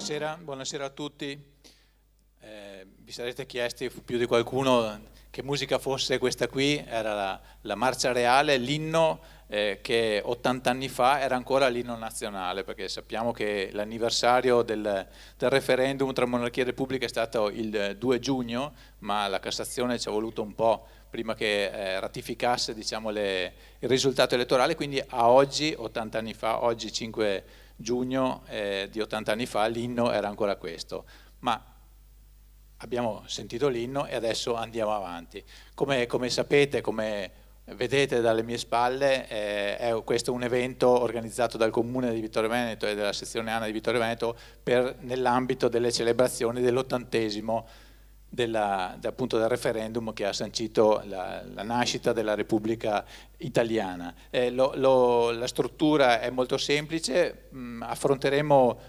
Buonasera a tutti. Vi sarete chiesti, più di qualcuno, che musica fosse questa qui. Era la marcia reale, l'inno che 80 anni fa era ancora l'inno nazionale, perché sappiamo che l'anniversario del referendum tra monarchia e repubblica è stato il 2 giugno, ma la Cassazione ci ha voluto un po' prima che ratificasse, diciamo, il risultato elettorale, quindi a oggi, 80 anni fa, oggi 5 giugno di 80 anni fa, l'inno era ancora questo. Ma abbiamo sentito l'inno e adesso andiamo avanti. Come sapete, come vedete dalle mie spalle, questo è un evento organizzato dal Comune di Vittorio Veneto e dalla sezione ANA di Vittorio Veneto nell'ambito delle celebrazioni dell'80° appunto del referendum che ha sancito la nascita della Repubblica Italiana. La struttura è molto semplice, affronteremo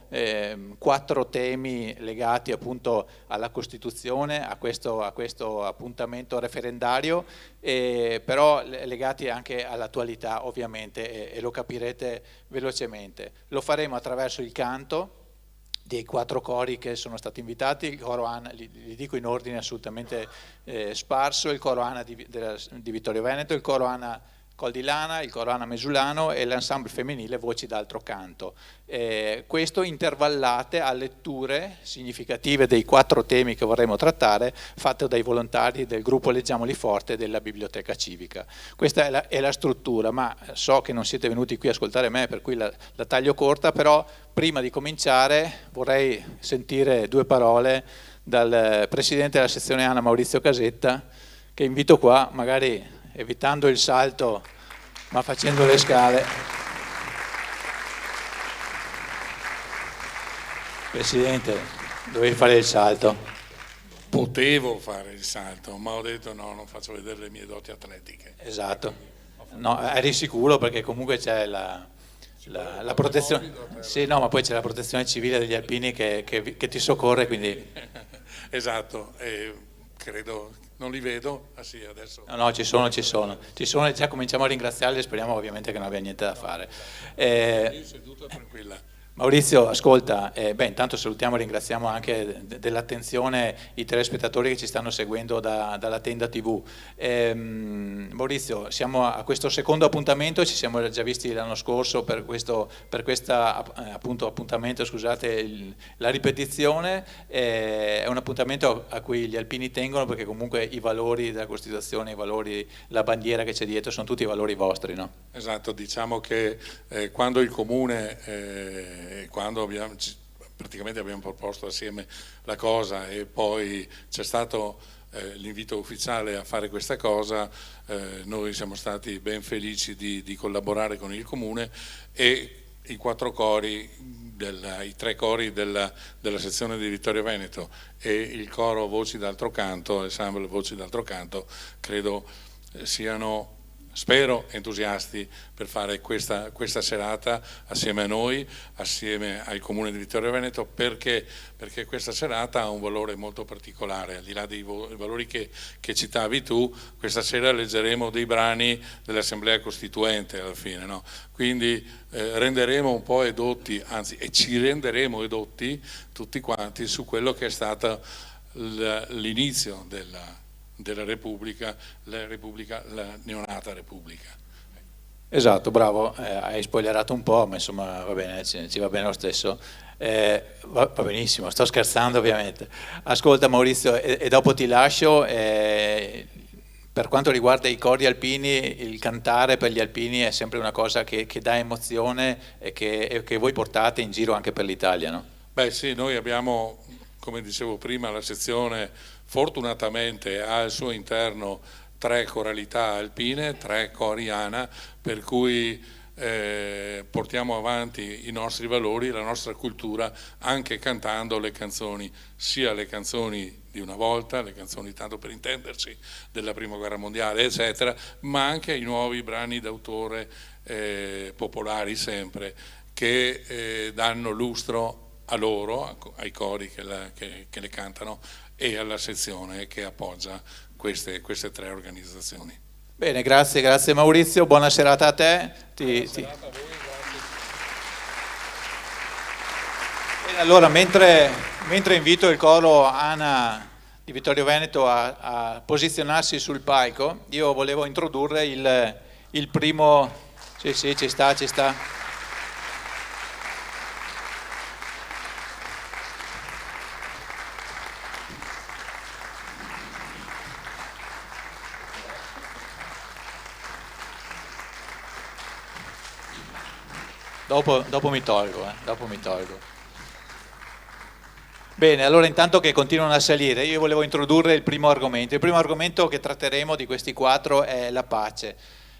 4 temi legati appunto alla Costituzione, a questo appuntamento referendario, però legati anche all'attualità ovviamente, e lo capirete velocemente. Lo faremo attraverso il canto dei 4 cori che sono stati invitati. Il coro ANA, li dico in ordine assolutamente sparso: il coro ANA di Vittorio Veneto, il coro ANA Col di Lana, il coro ANA Mesulano e l'ensemble femminile Voci d'Altro Canto. Questo intervallate a letture significative dei 4 temi che vorremmo trattare, fatte dai volontari del gruppo Leggiamoli Forte della Biblioteca Civica. Questa è la struttura, ma so che non siete venuti qui a ascoltare me, per cui la taglio corta, però prima di cominciare vorrei sentire 2 parole dal presidente della sezione ANA Maurizio Casetta, che invito qua, magari evitando il salto ma facendo le scale. Presidente, dovevi fare il salto. Potevo fare il salto, ma ho detto no, non faccio vedere le mie doti atletiche. Esatto, no, eri sicuro, perché comunque c'è la protezione, sì, no, ma poi c'è la protezione civile degli alpini che ti soccorre, quindi esatto, credo, non li vedo. Ah sì, adesso no, ci sono e già cominciamo a ringraziarli, e speriamo ovviamente che non abbia niente da fare. Seduta tranquilla. Maurizio, ascolta, intanto salutiamo e ringraziamo anche dell'attenzione i telespettatori che ci stanno seguendo dalla tenda TV. Maurizio, siamo a questo secondo appuntamento, ci siamo già visti l'anno scorso per questo appuntamento, scusate, la ripetizione. È un appuntamento a cui gli alpini tengono, perché comunque i valori della Costituzione, i valori, la bandiera che c'è dietro, sono tutti i valori vostri, no? Esatto, diciamo che quando il Comune... quando praticamente abbiamo proposto assieme la cosa e poi c'è stato l'invito ufficiale a fare questa cosa, noi siamo stati ben felici di collaborare con il Comune, e i 4 cori, i 3 cori della sezione di Vittorio Veneto e il coro Voci d'Altro Canto, ensemble Voci d'Altro Canto, credo siano, spero, entusiasti per fare questa serata assieme a noi, assieme al Comune di Vittorio Veneto, perché questa serata ha un valore molto particolare. Al di là dei valori che citavi tu, questa sera leggeremo dei brani dell'Assemblea Costituente alla fine, no? Quindi renderemo un po' edotti, anzi, e ci renderemo edotti tutti quanti su quello che è stato l'inizio della Repubblica, la neonata Repubblica. Esatto, bravo, hai spoilerato un po', ma insomma va bene, ci va bene lo stesso. Va benissimo, sto scherzando ovviamente. Ascolta Maurizio, e dopo ti lascio. Per quanto riguarda i cori alpini, il cantare per gli alpini è sempre una cosa che dà emozione e che voi portate in giro anche per l'Italia, no? Beh sì, noi abbiamo, come dicevo prima, la sezione fortunatamente ha al suo interno 3 coralità alpine, 3 cori ANA, per cui portiamo avanti i nostri valori, la nostra cultura, anche cantando le canzoni, sia le canzoni di una volta, le canzoni, tanto per intenderci, della Prima Guerra Mondiale, eccetera, ma anche i nuovi brani d'autore popolari sempre, che danno lustro a loro, ai cori che le cantano, e alla sezione che appoggia queste 3 organizzazioni. Bene, grazie Maurizio, buona serata a te. Buona serata a voi, grazie. Allora, mentre invito il coro ANA di Vittorio Veneto a posizionarsi sul palco, io volevo introdurre il primo... Sì, sì, ci sta, ci sta. Dopo mi tolgo, dopo mi tolgo. Bene, allora intanto che continuano a salire, io volevo introdurre il primo argomento. Il primo argomento che tratteremo di questi 4 è la pace.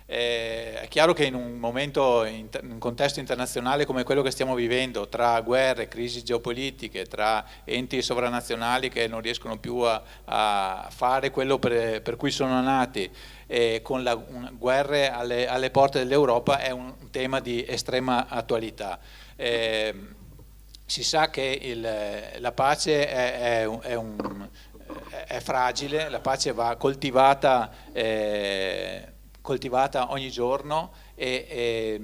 È chiaro che in un momento, in un contesto internazionale come quello che stiamo vivendo, tra guerre, crisi geopolitiche, tra enti sovranazionali che non riescono più a fare quello per cui sono nati, con guerre alle porte dell'Europa, è un tema di estrema attualità. Si sa che la pace è fragile, la pace va coltivata ogni giorno e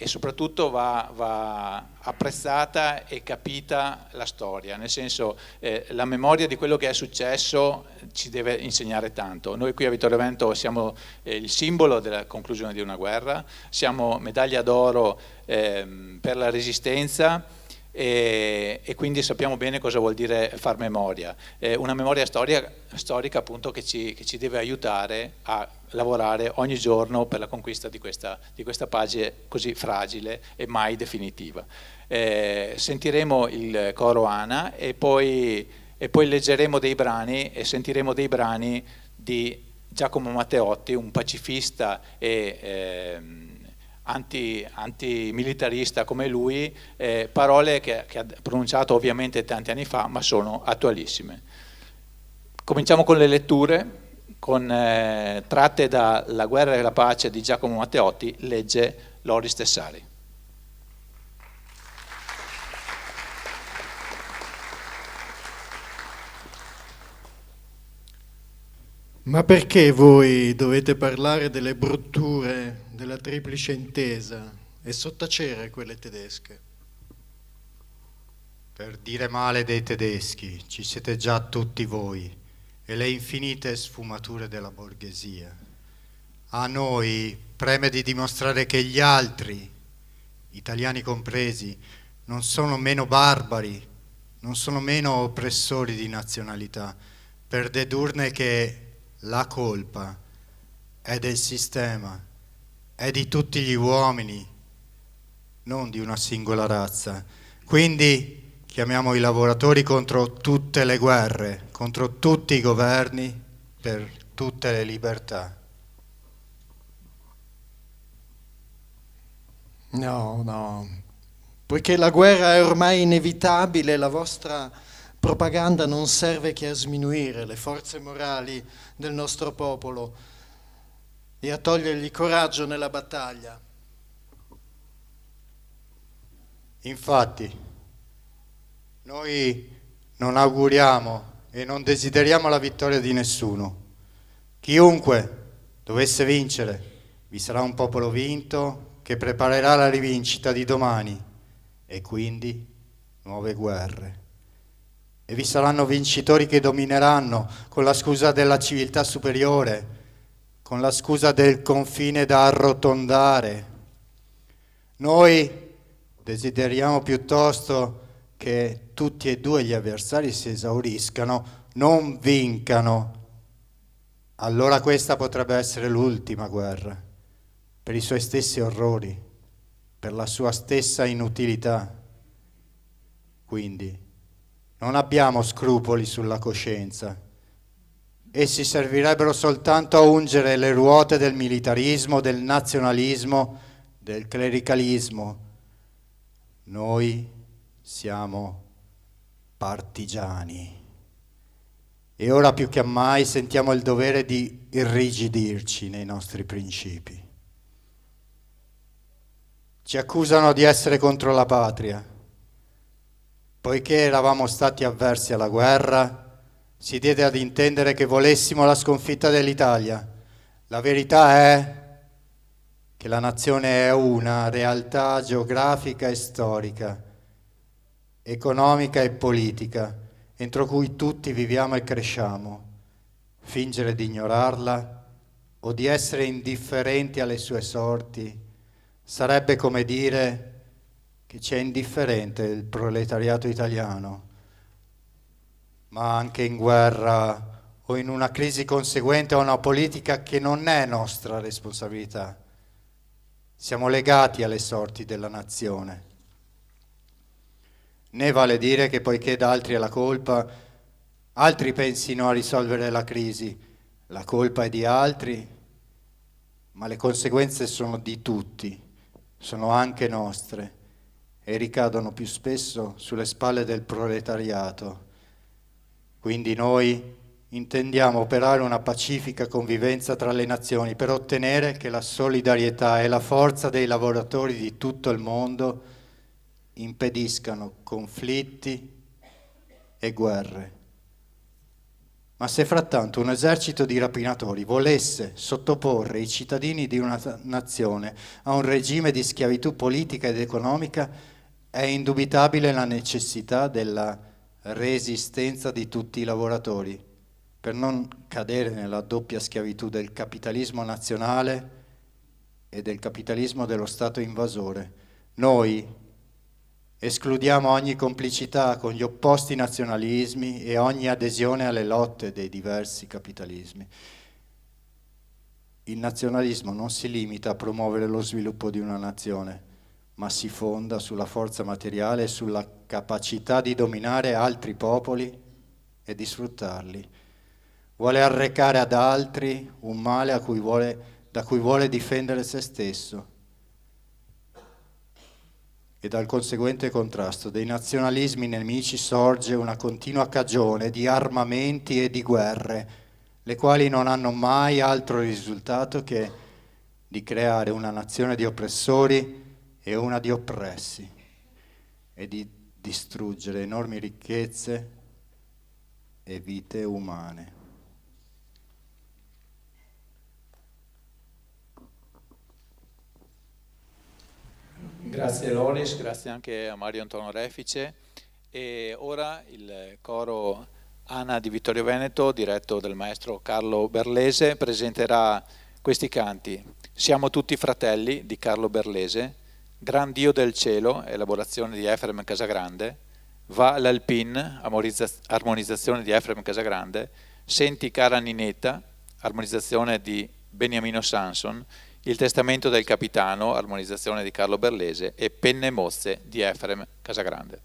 soprattutto va apprezzata e capita la storia, nel senso la memoria di quello che è successo ci deve insegnare tanto. Noi qui a Vittorio Veneto siamo il simbolo della conclusione di una guerra, siamo medaglia d'oro per la resistenza, e quindi sappiamo bene cosa vuol dire far memoria, una memoria storica appunto che ci deve aiutare a lavorare ogni giorno per la conquista di questa pace così fragile e mai definitiva. Sentiremo il coro ANA e poi leggeremo dei brani e sentiremo dei brani di Giacomo Matteotti, un pacifista e antimilitarista come lui, parole che ha pronunciato ovviamente tanti anni fa, ma sono attualissime. Cominciamo con le letture, tratte da La guerra e la pace di Giacomo Matteotti, legge Loris Tessari. Ma perché voi dovete parlare delle brutture della triplice intesa e sottacere quelle tedesche? Per dire male dei tedeschi ci siete già tutti voi e le infinite sfumature della borghesia. A noi preme di dimostrare che gli altri, italiani compresi, non sono meno barbari, non sono meno oppressori di nazionalità, per dedurne che la colpa è del sistema, è di tutti gli uomini, non di una singola razza. Quindi chiamiamo i lavoratori contro tutte le guerre, contro tutti i governi, per tutte le libertà. No, poiché la guerra è ormai inevitabile, la vostra propaganda non serve che a sminuire le forze morali del nostro popolo e a togliergli coraggio nella battaglia. Infatti, noi non auguriamo e non desideriamo la vittoria di nessuno. Chiunque dovesse vincere, vi sarà un popolo vinto che preparerà la rivincita di domani e quindi nuove guerre. E vi saranno vincitori che domineranno con la scusa della civiltà superiore, con la scusa del confine da arrotondare. Noi desideriamo piuttosto che tutti e due gli avversari si esauriscano, non vincano. Allora questa potrebbe essere l'ultima guerra, per i suoi stessi orrori, per la sua stessa inutilità. Quindi non abbiamo scrupoli sulla coscienza. Essi servirebbero soltanto a ungere le ruote del militarismo, del nazionalismo, del clericalismo. Noi siamo partigiani e ora più che mai sentiamo il dovere di irrigidirci nei nostri principi. Ci accusano di essere contro la patria. Poiché eravamo stati avversi alla guerra, si diede ad intendere che volessimo la sconfitta dell'Italia. La verità è che la nazione è una realtà geografica e storica economica e politica, entro cui tutti viviamo e cresciamo. Fingere di ignorarla o di essere indifferenti alle sue sorti sarebbe come dire che ci è indifferente il proletariato italiano, ma anche in guerra o in una crisi conseguente a una politica che non è nostra responsabilità. Siamo legati alle sorti della nazione. Né vale dire che poiché da altri è la colpa, altri pensino a risolvere la crisi. La colpa è di altri, ma le conseguenze sono di tutti, sono anche nostre e ricadono più spesso sulle spalle del proletariato. Quindi noi intendiamo operare una pacifica convivenza tra le nazioni per ottenere che la solidarietà e la forza dei lavoratori di tutto il mondo impediscano conflitti e guerre. Ma se frattanto un esercito di rapinatori volesse sottoporre i cittadini di una nazione a un regime di schiavitù politica ed economica, è indubitabile la necessità della resistenza di tutti i lavoratori per non cadere nella doppia schiavitù del capitalismo nazionale e del capitalismo dello Stato invasore. Noi escludiamo ogni complicità con gli opposti nazionalismi e ogni adesione alle lotte dei diversi capitalismi. Il nazionalismo non si limita a promuovere lo sviluppo di una nazione, ma si fonda sulla forza materiale e sulla capacità di dominare altri popoli e di sfruttarli. Vuole arrecare ad altri un male da cui vuole difendere se stesso. E dal conseguente contrasto dei nazionalismi nemici sorge una continua cagione di armamenti e di guerre, le quali non hanno mai altro risultato che di creare una nazione di oppressori e una di oppressi, e di distruggere enormi ricchezze e vite umane. Grazie Loris, grazie anche a Mario Antonio Refice. E ora il coro Ana di Vittorio Veneto, diretto dal maestro Carlo Berlese, presenterà questi canti. Siamo tutti fratelli di Carlo Berlese, Gran Dio del cielo, elaborazione di Efrem Casagrande, Va l'Alpin, armonizzazione di Efrem Casagrande, Senti cara Ninetta, armonizzazione di Beniamino Sanson, Il testamento del capitano, armonizzazione di Carlo Berlese, e Penne mozze di Efrem Casagrande.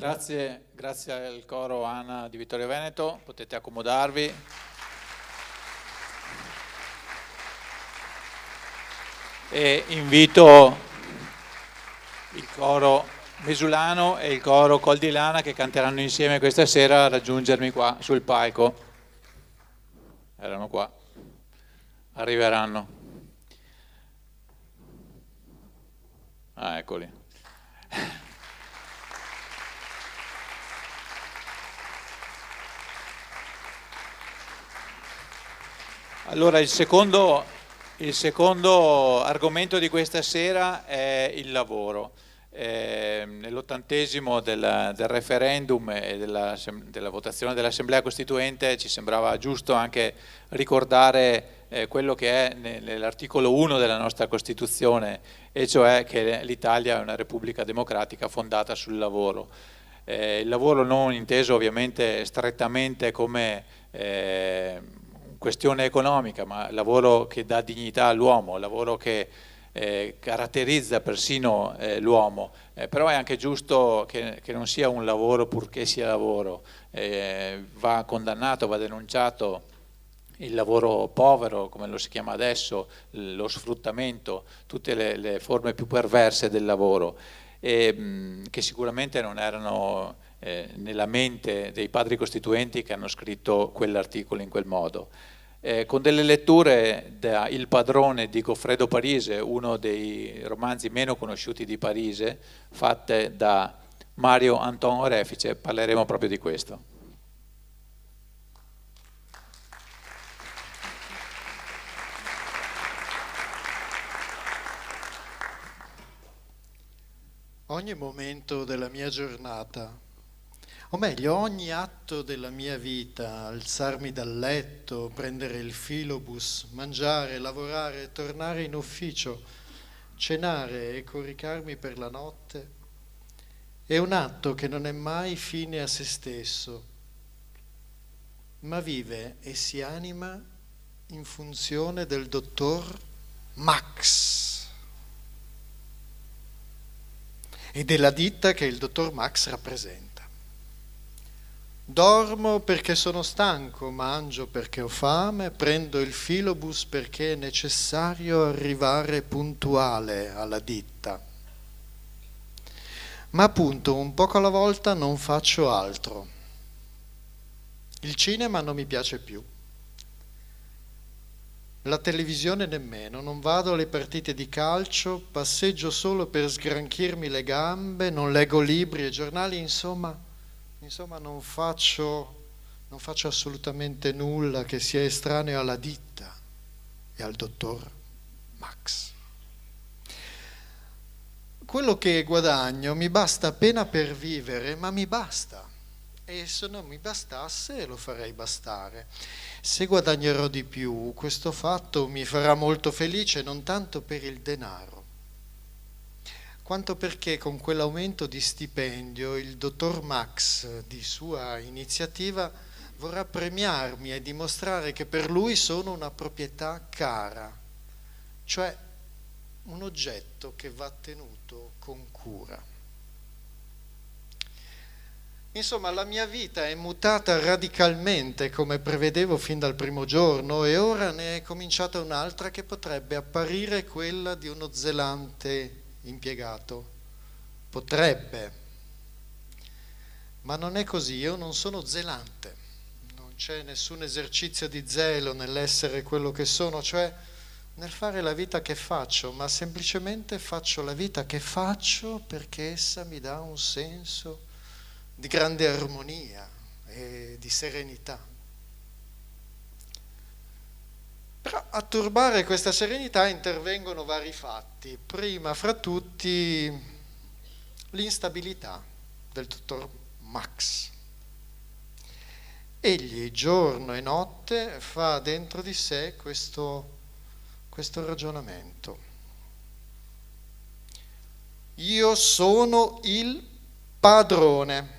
Grazie al coro Anna di Vittorio Veneto, potete accomodarvi. E invito il coro Mesulano e il coro Col di Lana, che canteranno insieme questa sera, a raggiungermi qua sul palco. Erano qua, arriveranno. Ah, eccoli. Allora, il secondo argomento di questa sera è il lavoro. Nell'80° del referendum e della votazione dell'Assemblea Costituente ci sembrava giusto anche ricordare quello che è nell'articolo 1 della nostra Costituzione, e cioè che l'Italia è una Repubblica democratica fondata sul lavoro. Il lavoro non inteso ovviamente strettamente come questione economica, ma il lavoro che dà dignità all'uomo, il lavoro che caratterizza persino l'uomo, però è anche giusto che non sia un lavoro purché sia lavoro, va condannato, va denunciato il lavoro povero, come lo si chiama adesso, lo sfruttamento, tutte le forme più perverse del lavoro, che sicuramente non erano nella mente dei padri costituenti che hanno scritto quell'articolo in quel modo. Con delle letture da Il padrone di Goffredo Parise, uno dei romanzi meno conosciuti di Parise, fatte da Mario Anton Orefice, parleremo proprio di questo. Ogni momento della mia giornata, o meglio, ogni atto della mia vita, alzarmi dal letto, prendere il filobus, mangiare, lavorare, tornare in ufficio, cenare e coricarmi per la notte, è un atto che non è mai fine a se stesso, ma vive e si anima in funzione del dottor Max e della ditta che il dottor Max rappresenta. Dormo perché sono stanco, mangio perché ho fame, prendo il filobus perché è necessario arrivare puntuale alla ditta. Ma appunto un poco alla volta non faccio altro. Il cinema non mi piace più. La televisione nemmeno, non vado alle partite di calcio, passeggio solo per sgranchirmi le gambe, non leggo libri e giornali, insomma non faccio assolutamente nulla che sia estraneo alla ditta e al dottor Max. Quello che guadagno mi basta appena per vivere, ma mi basta. E se non mi bastasse lo farei bastare. Se guadagnerò di più, questo fatto mi farà molto felice, non tanto per il denaro, quanto perché con quell'aumento di stipendio il dottor Max, di sua iniziativa, vorrà premiarmi e dimostrare che per lui sono una proprietà cara, cioè un oggetto che va tenuto con cura. Insomma, la mia vita è mutata radicalmente, come prevedevo fin dal primo giorno, e ora ne è cominciata un'altra che potrebbe apparire quella di uno zelante impiegato. Potrebbe, ma non è così. Io non sono zelante, non c'è nessun esercizio di zelo nell'essere quello che sono, cioè nel fare la vita che faccio, ma semplicemente faccio la vita che faccio perché essa mi dà un senso di grande armonia e di serenità. Però a turbare questa serenità intervengono vari fatti, prima fra tutti l'instabilità del dottor Max. Egli giorno e notte fa dentro di sé questo ragionamento. Io sono il padrone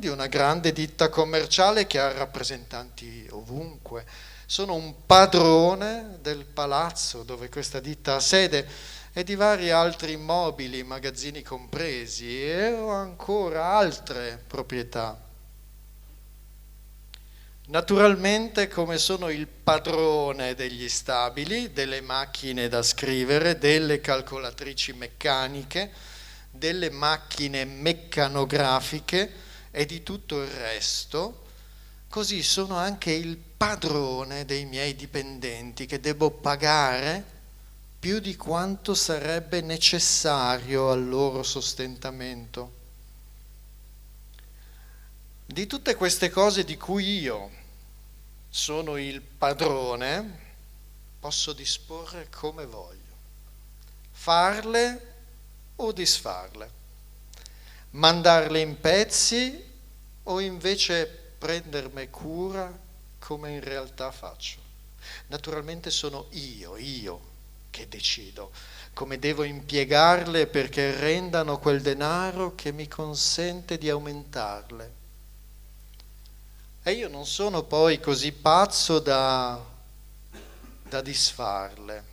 di una grande ditta commerciale che ha rappresentanti ovunque. Sono un padrone del palazzo dove questa ditta ha sede e di vari altri immobili, magazzini compresi, e ho ancora altre proprietà. Naturalmente, come sono il padrone degli stabili, delle macchine da scrivere, delle calcolatrici meccaniche, delle macchine meccanografiche e di tutto il resto, così sono anche il padrone dei miei dipendenti che devo pagare più di quanto sarebbe necessario al loro sostentamento. Di tutte queste cose di cui io sono il padrone, posso disporre come voglio, farle o disfarle, mandarle in pezzi o invece prendermi cura come in realtà faccio. Naturalmente sono io che decido come devo impiegarle perché rendano quel denaro che mi consente di aumentarle. E io non sono poi così pazzo da disfarle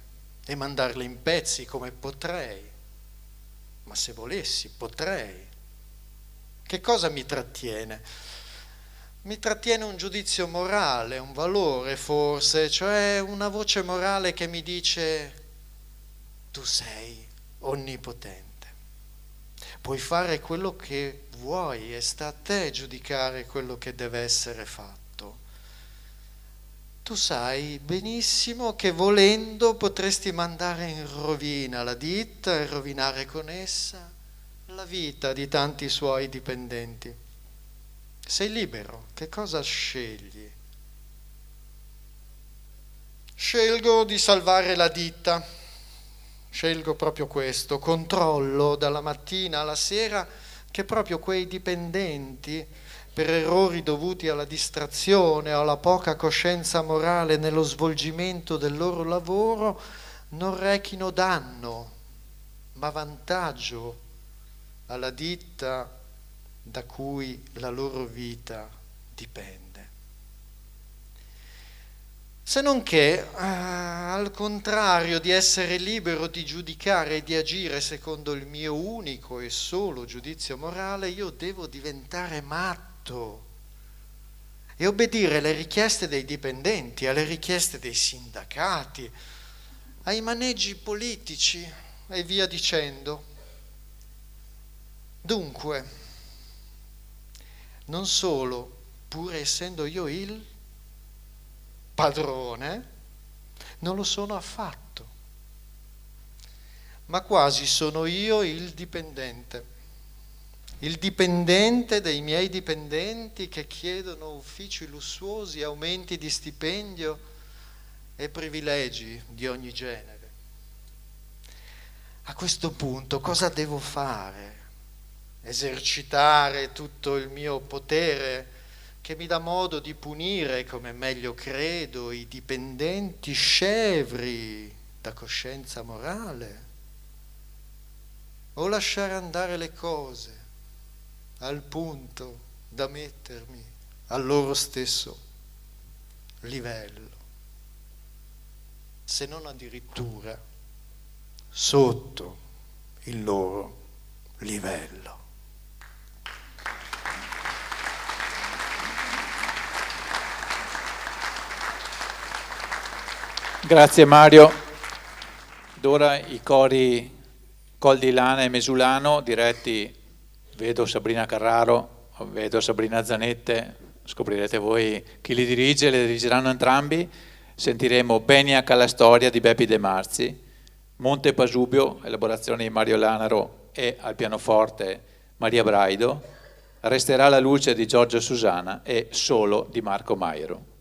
e mandarle in pezzi come potrei, ma se volessi potrei. Che cosa mi trattiene? Mi trattiene un giudizio morale, un valore forse, cioè una voce morale che mi dice: tu sei onnipotente, puoi fare quello che vuoi e sta a te giudicare quello che deve essere fatto. Tu sai benissimo che volendo potresti mandare in rovina la ditta e rovinare con essa la vita di tanti suoi dipendenti. Sei libero, che cosa scegli? Scelgo di salvare la ditta, scelgo proprio questo, controllo dalla mattina alla sera che proprio quei dipendenti, per errori dovuti alla distrazione o alla poca coscienza morale nello svolgimento del loro lavoro, non rechino danno, ma vantaggio alla ditta da cui la loro vita dipende. Se non che, al contrario di essere libero di giudicare e di agire secondo il mio unico e solo giudizio morale, io devo diventare matto e obbedire alle richieste dei dipendenti, alle richieste dei sindacati, ai maneggi politici e via dicendo. Dunque, non solo, pur essendo io il padrone, non lo sono affatto, ma quasi sono io il dipendente dei miei dipendenti che chiedono uffici lussuosi, aumenti di stipendio e privilegi di ogni genere. A questo punto cosa devo fare? Esercitare tutto il mio potere che mi dà modo di punire come meglio credo i dipendenti scevri da coscienza morale, o lasciare andare le cose al punto da mettermi al loro stesso livello, se non addirittura sotto il loro livello. Grazie Mario. D'ora i cori Col di Lana e Mesulano, diretti, vedo Sabrina Carraro, vedo Sabrina Zanette, scoprirete voi chi li dirige, li dirigeranno entrambi. Sentiremo Beniac alla storia di Beppi De Marzi, Monte Pasubio, elaborazione di Mario Lanaro e al pianoforte Maria Braido, Resterà la luce di Giorgio Susana e Solo di Marco Mairo.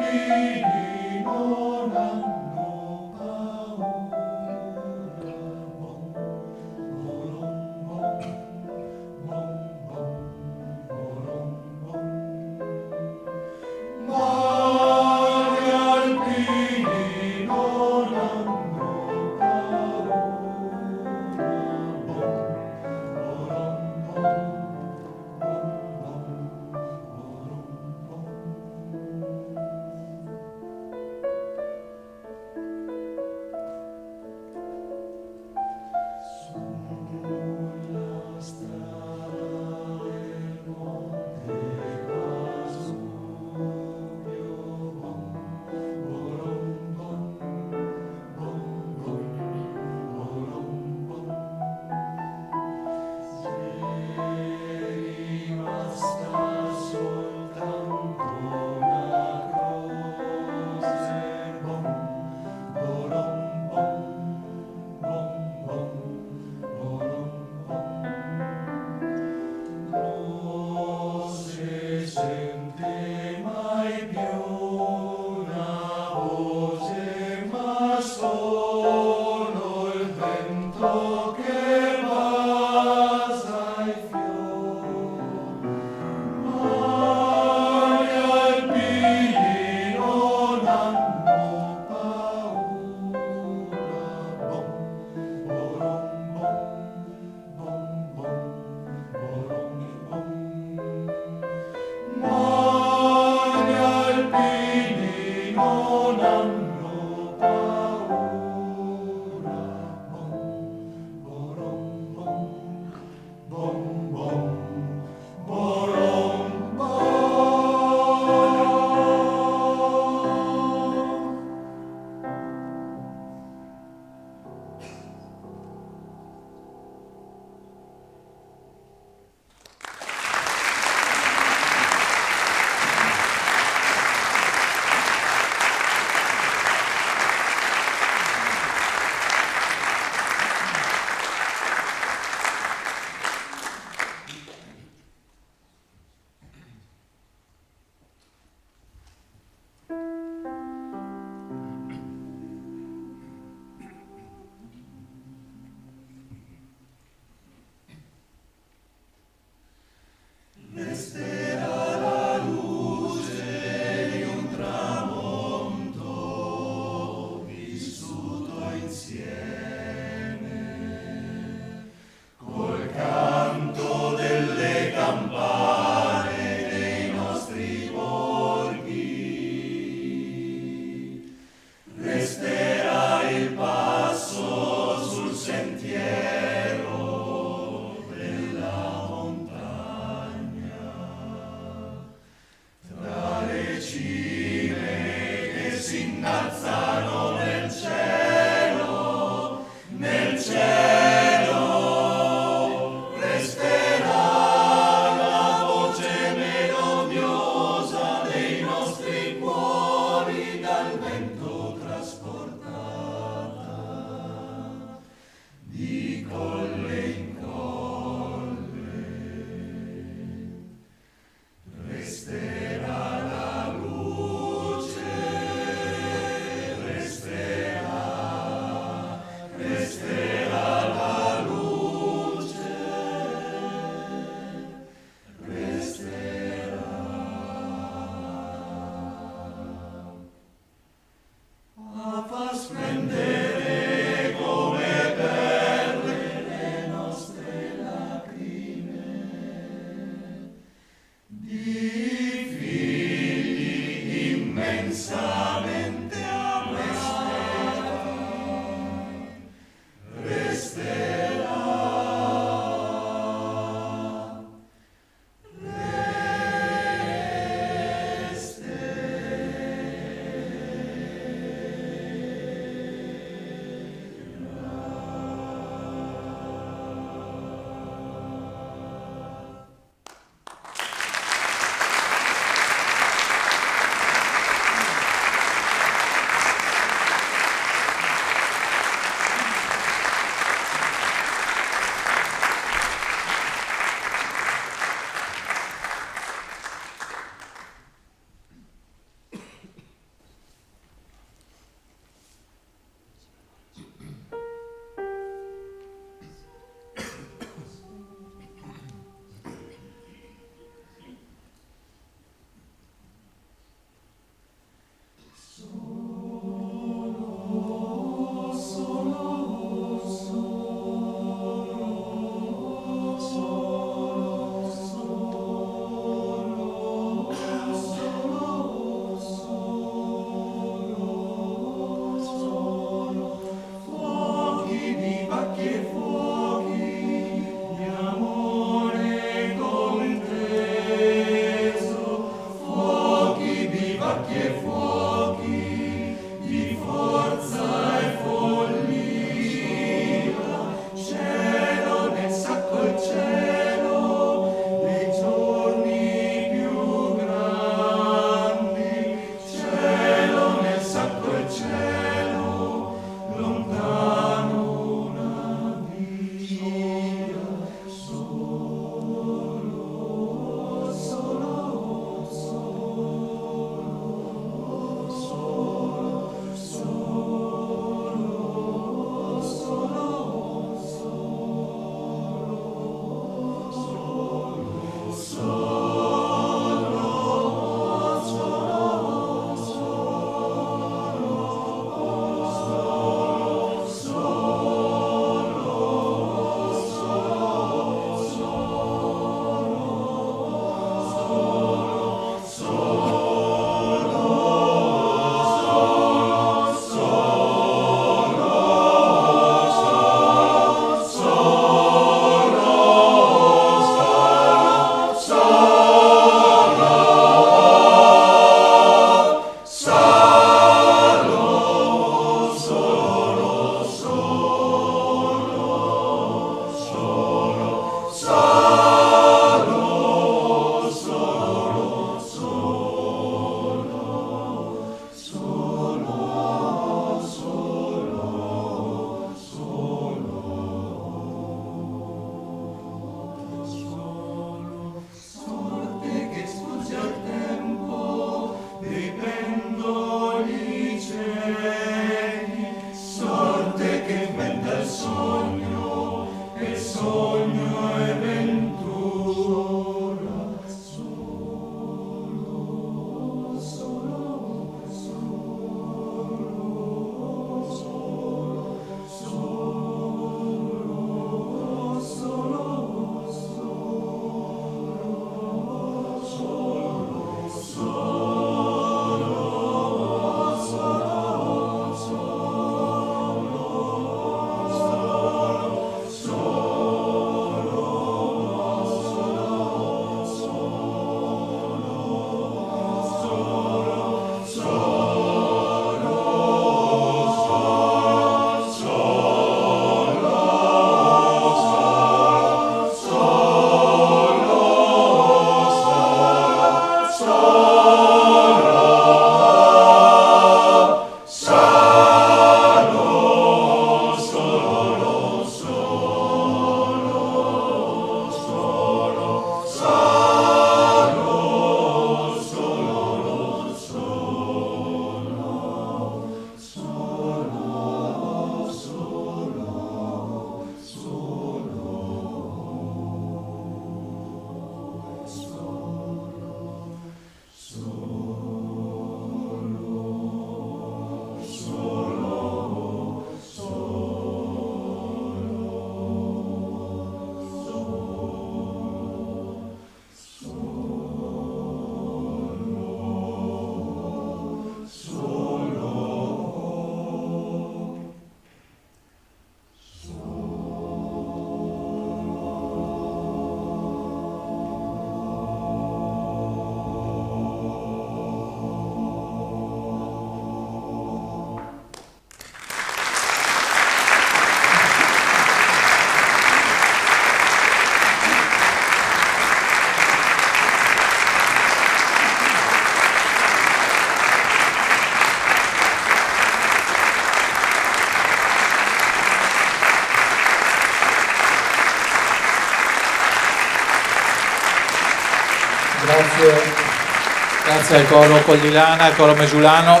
Grazie al coro Coglilana, al coro Mesulano,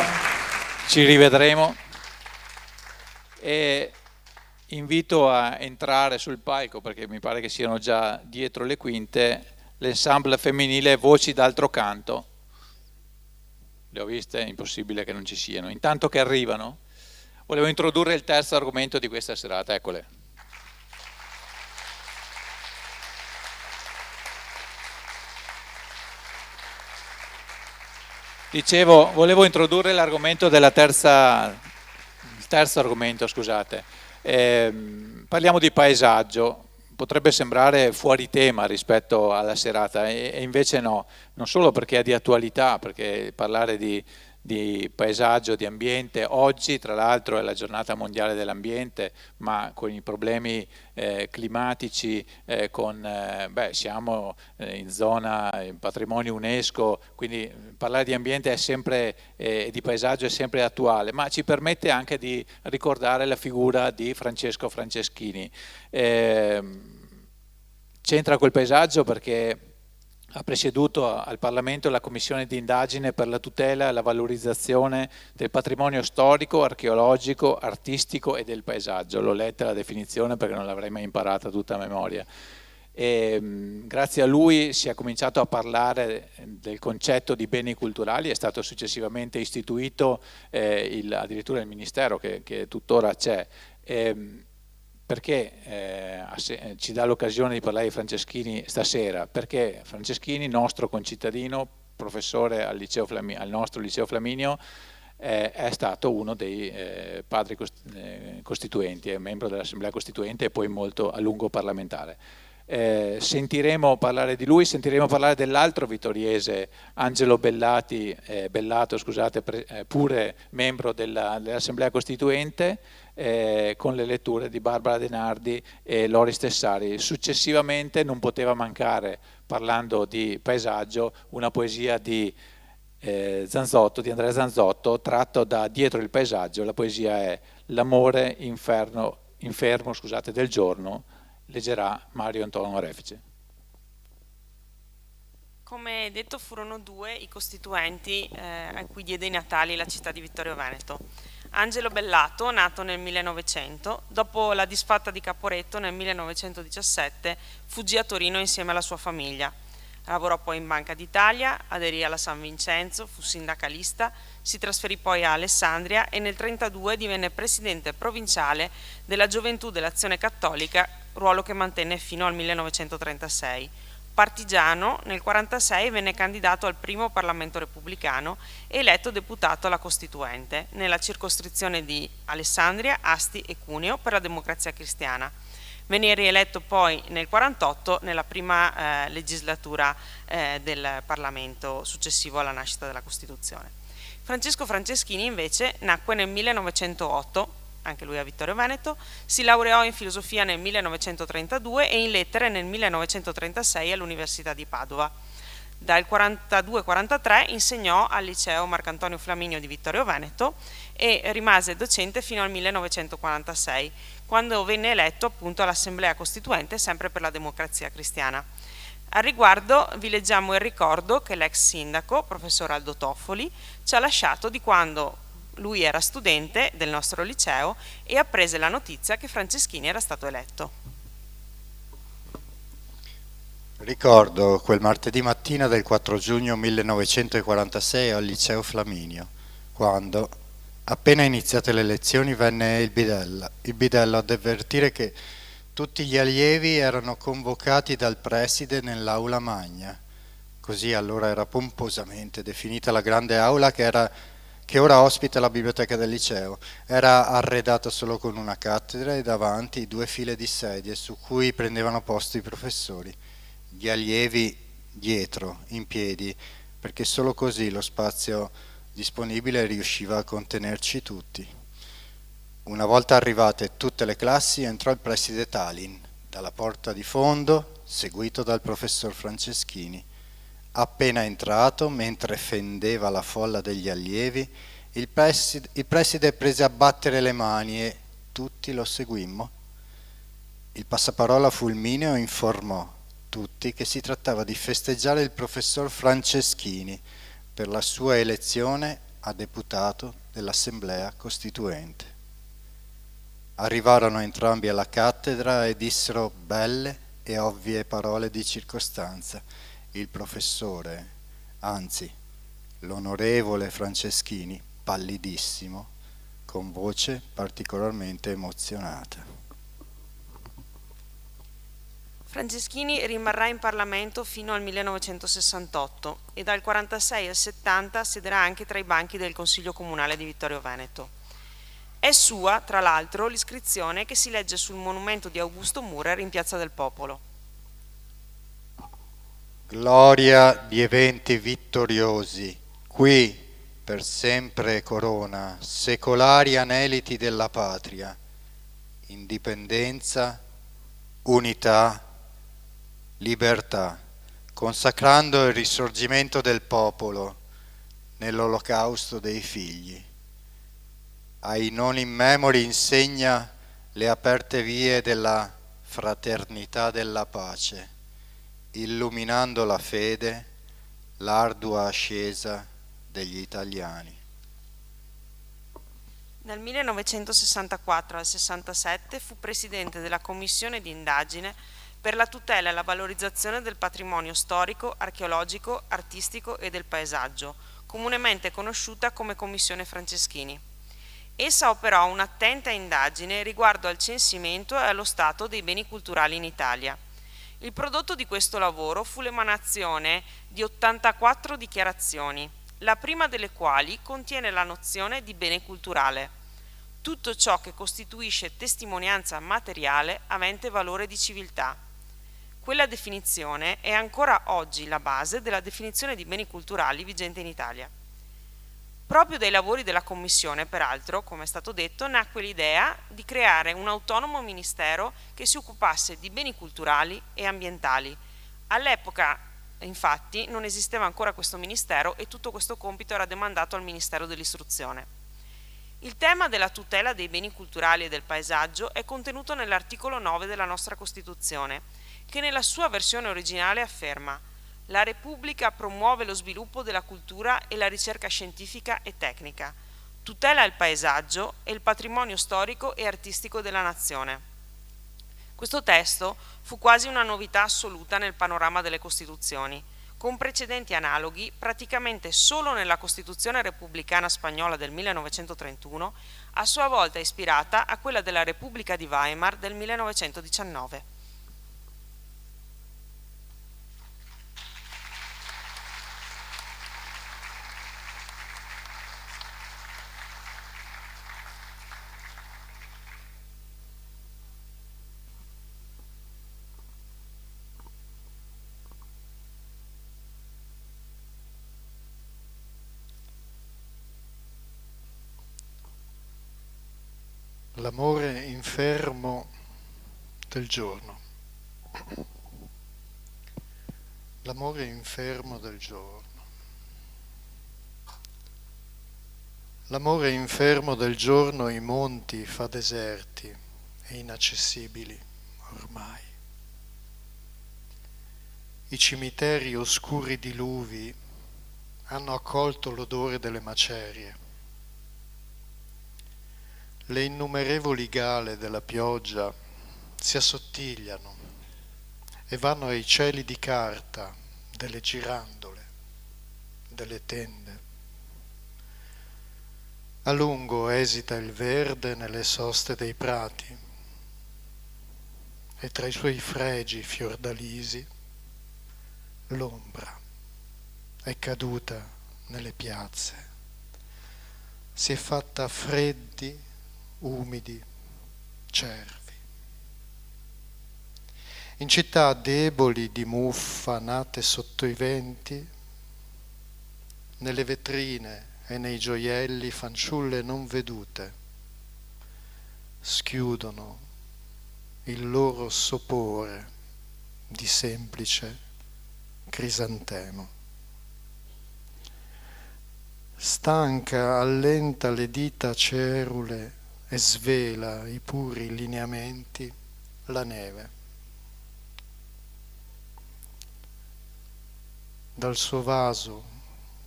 ci rivedremo e invito a entrare sul palco, perché mi pare che siano già dietro le quinte, l'ensemble femminile Voci d'altro canto. Le ho viste, è impossibile che non ci siano. Intanto che arrivano, volevo introdurre il terzo argomento di questa serata, eccole. Dicevo, volevo introdurre l'argomento il terzo argomento, scusate. Parliamo di paesaggio. Potrebbe sembrare fuori tema rispetto alla serata e invece no, non solo perché è di attualità, perché parlare di paesaggio, di ambiente, oggi tra l'altro è la giornata mondiale dell'ambiente, ma con i problemi climatici, siamo in zona patrimonio UNESCO, quindi parlare di ambiente è sempre, di paesaggio è sempre attuale, ma ci permette anche di ricordare la figura di Francesco Franceschini. C'entra col paesaggio perché ha presieduto al Parlamento la commissione di indagine per la tutela e la valorizzazione del patrimonio storico, archeologico, artistico e del paesaggio. L'ho letta la definizione perché non l'avrei mai imparata tutta a memoria. Grazie a lui si è cominciato a parlare del concetto di beni culturali, è stato successivamente istituito addirittura il ministero che tuttora c'è. Perché ci dà l'occasione di parlare di Franceschini stasera? Perché Franceschini, nostro concittadino, professore al nostro Liceo Flaminio, è stato uno dei padri costituenti, è membro dell'Assemblea Costituente e poi molto a lungo parlamentare. Sentiremo parlare di lui, sentiremo parlare dell'altro vittoriese, Angelo Bellato, scusate, pure membro dell'Assemblea Costituente, con le letture di Barbara De Nardi e Loris Tessari. Successivamente non poteva mancare, parlando di paesaggio, una poesia di Andrea Zanzotto, tratto da Dietro il paesaggio. La poesia è L'amore infermo del giorno, leggerà Mario Antonio Refice. Come detto, furono due i costituenti a cui diede i natali la città di Vittorio Veneto. Angelo Bellato, nato nel 1900, dopo la disfatta di Caporetto nel 1917, fuggì a Torino insieme alla sua famiglia. Lavorò poi in Banca d'Italia, aderì alla San Vincenzo, fu sindacalista, si trasferì poi a Alessandria e nel 1932 divenne presidente provinciale della Gioventù dell'Azione Cattolica, ruolo che mantenne fino al 1936. Partigiano, nel 1946 venne candidato al primo Parlamento repubblicano e eletto deputato alla Costituente, nella circoscrizione di Alessandria, Asti e Cuneo per la Democrazia Cristiana. Venne rieletto poi nel 1948 nella prima legislatura del Parlamento successivo alla nascita della Costituzione. Francesco Franceschini invece nacque nel 1908, anche lui a Vittorio Veneto, si laureò in filosofia nel 1932 e in lettere nel 1936 all'Università di Padova. Dal 1942-1943 insegnò al liceo Marcantonio Flaminio di Vittorio Veneto e rimase docente fino al 1946, quando venne eletto appunto all'Assemblea Costituente sempre per la Democrazia Cristiana. Al riguardo vi leggiamo il ricordo che l'ex sindaco, professor Aldo Toffoli, ci ha lasciato di quando lui era studente del nostro liceo e apprese la notizia che Franceschini era stato eletto. Ricordo quel martedì mattina del 4 giugno 1946 al liceo Flaminio, quando, appena iniziate le lezioni, venne il bidello ad avvertire che tutti gli allievi erano convocati dal preside nell'aula magna. Così allora era pomposamente definita la grande aula che ora ospita la biblioteca del liceo. Era arredata solo con una cattedra e davanti 2 file di sedie su cui prendevano posto i professori. Gli allievi dietro, in piedi, perché solo così lo spazio disponibile riusciva a contenerci tutti. Una volta arrivate tutte le classi entrò il preside Talin dalla porta di fondo, seguito dal professor Franceschini. Appena entrato, mentre fendeva la folla degli allievi, il preside prese a battere le mani e tutti lo seguimmo. Il passaparola fulmineo informò: tutti che si trattava di festeggiare il professor Franceschini per la sua elezione a deputato dell'Assemblea Costituente. Arrivarono entrambi alla cattedra e dissero belle e ovvie parole di circostanza. Il professore, anzi l'onorevole Franceschini, pallidissimo, con voce particolarmente emozionata. Franceschini rimarrà in Parlamento fino al 1968 e dal 46 al 70 siederà anche tra i banchi del Consiglio Comunale di Vittorio Veneto. È sua, tra l'altro, l'iscrizione che si legge sul monumento di Augusto Murer in Piazza del Popolo. Gloria di eventi vittoriosi, qui per sempre corona, secolari aneliti della patria, indipendenza, unità, libertà, consacrando il risorgimento del popolo nell'olocausto dei figli. Ai non immemori insegna le aperte vie della fraternità della pace, illuminando la fede, l'ardua ascesa degli italiani. Nel 1964 al 67 fu presidente della commissione di indagine per la tutela e la valorizzazione del patrimonio storico, archeologico, artistico e del paesaggio, comunemente conosciuta come Commissione Franceschini. Essa operò un'attenta indagine riguardo al censimento e allo stato dei beni culturali in Italia. Il prodotto di questo lavoro fu l'emanazione di 84 dichiarazioni, la prima delle quali contiene la nozione di bene culturale, tutto ciò che costituisce testimonianza materiale avente valore di civiltà. Quella definizione è ancora oggi la base della definizione di beni culturali vigente in Italia. Proprio dai lavori della Commissione, peraltro, come è stato detto, nacque l'idea di creare un autonomo ministero che si occupasse di beni culturali e ambientali. All'epoca, infatti, non esisteva ancora questo ministero e tutto questo compito era demandato al Ministero dell'Istruzione. Il tema della tutela dei beni culturali e del paesaggio è contenuto nell'articolo 9 della nostra Costituzione, che nella sua versione originale afferma: la Repubblica promuove lo sviluppo della cultura e la ricerca scientifica e tecnica, tutela il paesaggio e il patrimonio storico e artistico della nazione. Questo testo fu quasi una novità assoluta nel panorama delle Costituzioni, con precedenti analoghi praticamente solo nella Costituzione repubblicana spagnola del 1931, a sua volta ispirata a quella della Repubblica di Weimar del 1919. L'amore infermo del giorno. L'amore infermo del giorno. L'amore infermo del giorno i monti fa deserti e inaccessibili ormai. I cimiteri oscuri diluvi hanno accolto l'odore delle macerie. Le innumerevoli gale della pioggia si assottigliano e vanno ai cieli di carta delle girandole, delle tende. A lungo esita il verde nelle soste dei prati e tra i suoi fregi fiordalisi l'ombra è caduta nelle piazze, si è fatta freddi, umidi, cervi. In città deboli di muffa nate sotto i venti, nelle vetrine e nei gioielli fanciulle non vedute schiudono il loro sopore di semplice crisantemo. Stanca allenta le dita cerule e svela i puri lineamenti la neve. dal suo vaso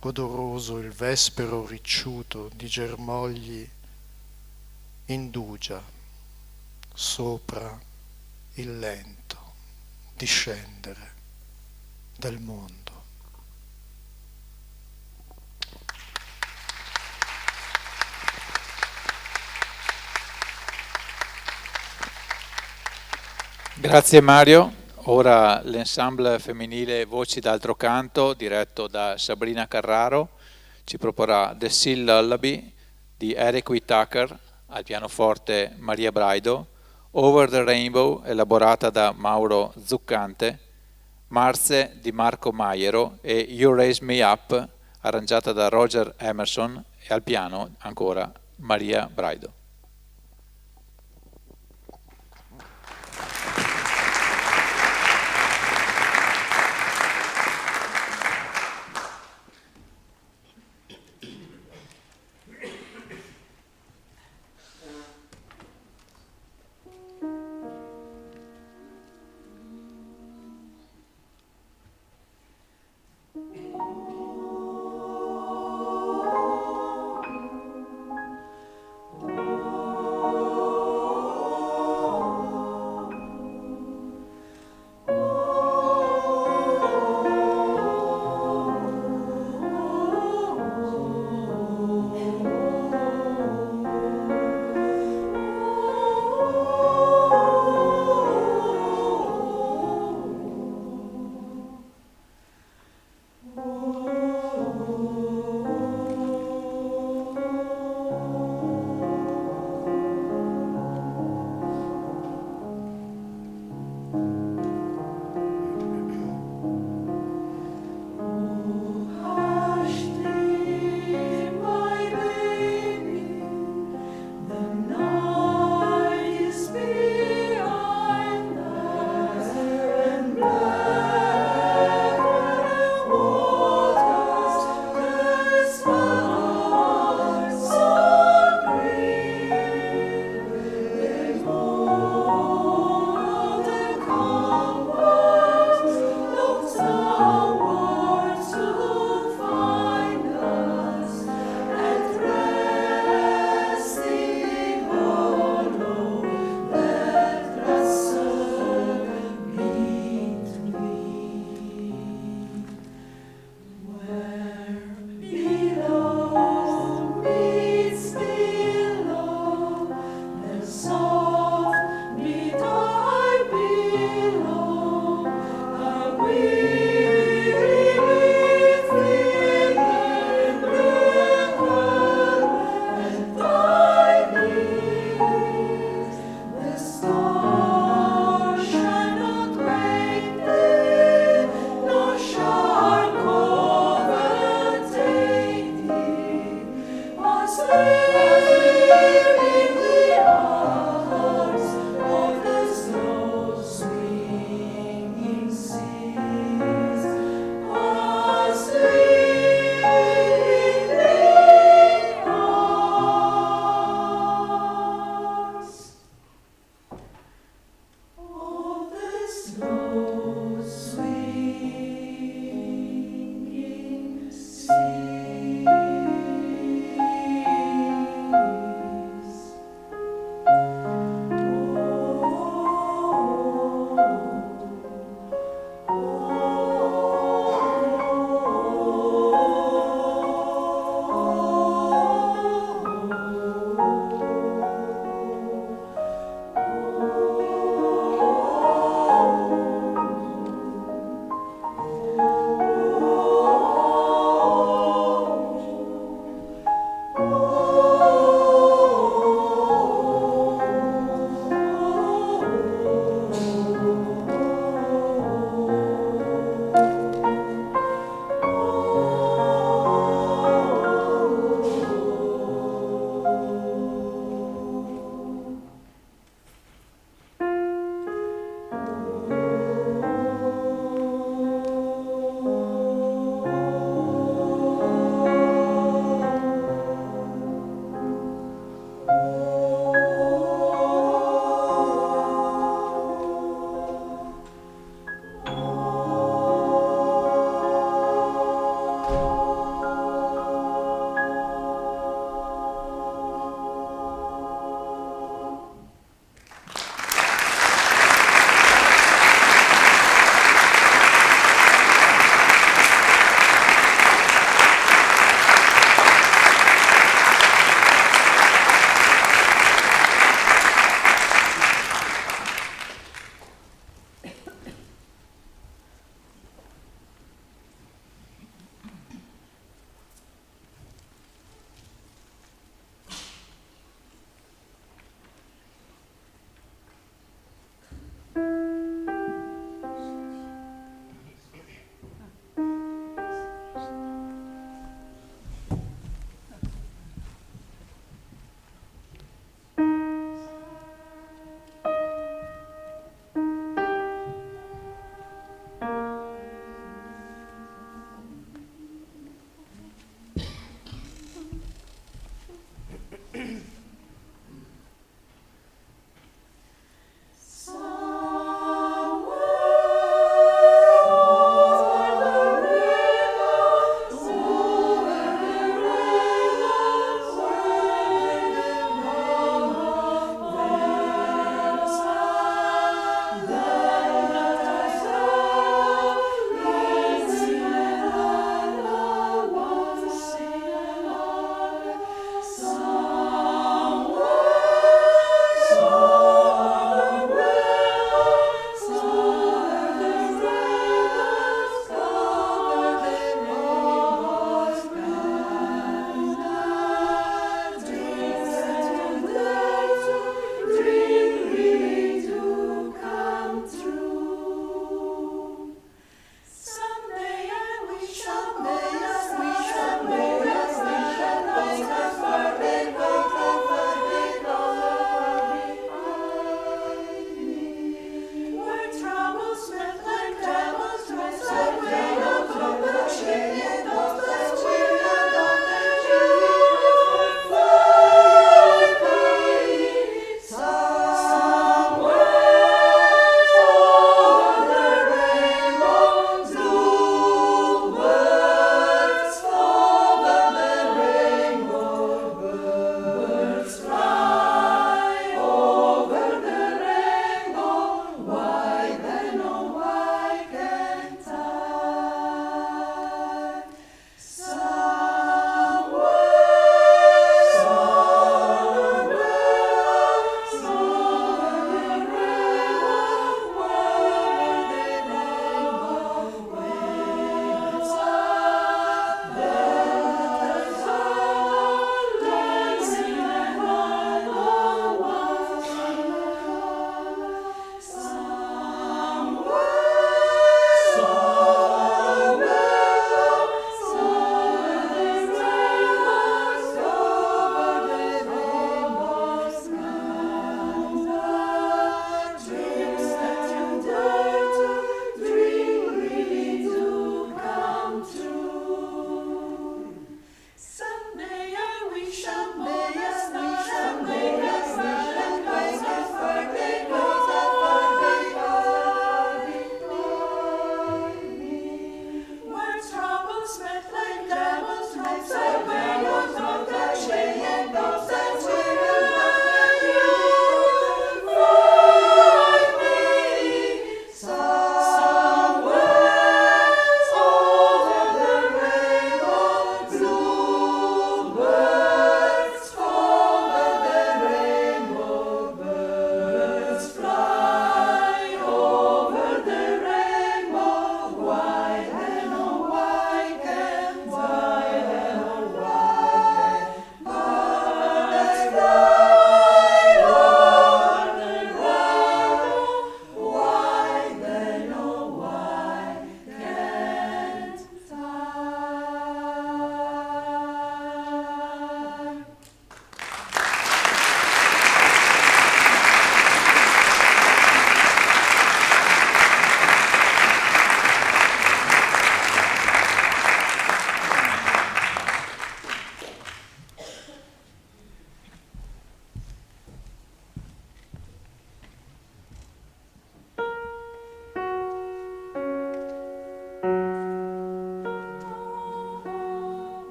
odoroso il vespero ricciuto di germogli indugia sopra il lento discendere del mondo. Grazie Mario. Ora l'ensemble femminile Voci d'altro canto, diretto da Sabrina Carraro, ci proporrà The Seal Lullaby di Eric Whittaker, al pianoforte Maria Braido, Over the Rainbow, elaborata da Mauro Zuccante, Marze di Marco Maiero e You Raise Me Up, arrangiata da Roger Emerson, e al piano ancora Maria Braido.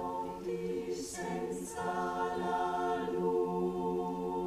Notti senza la luce.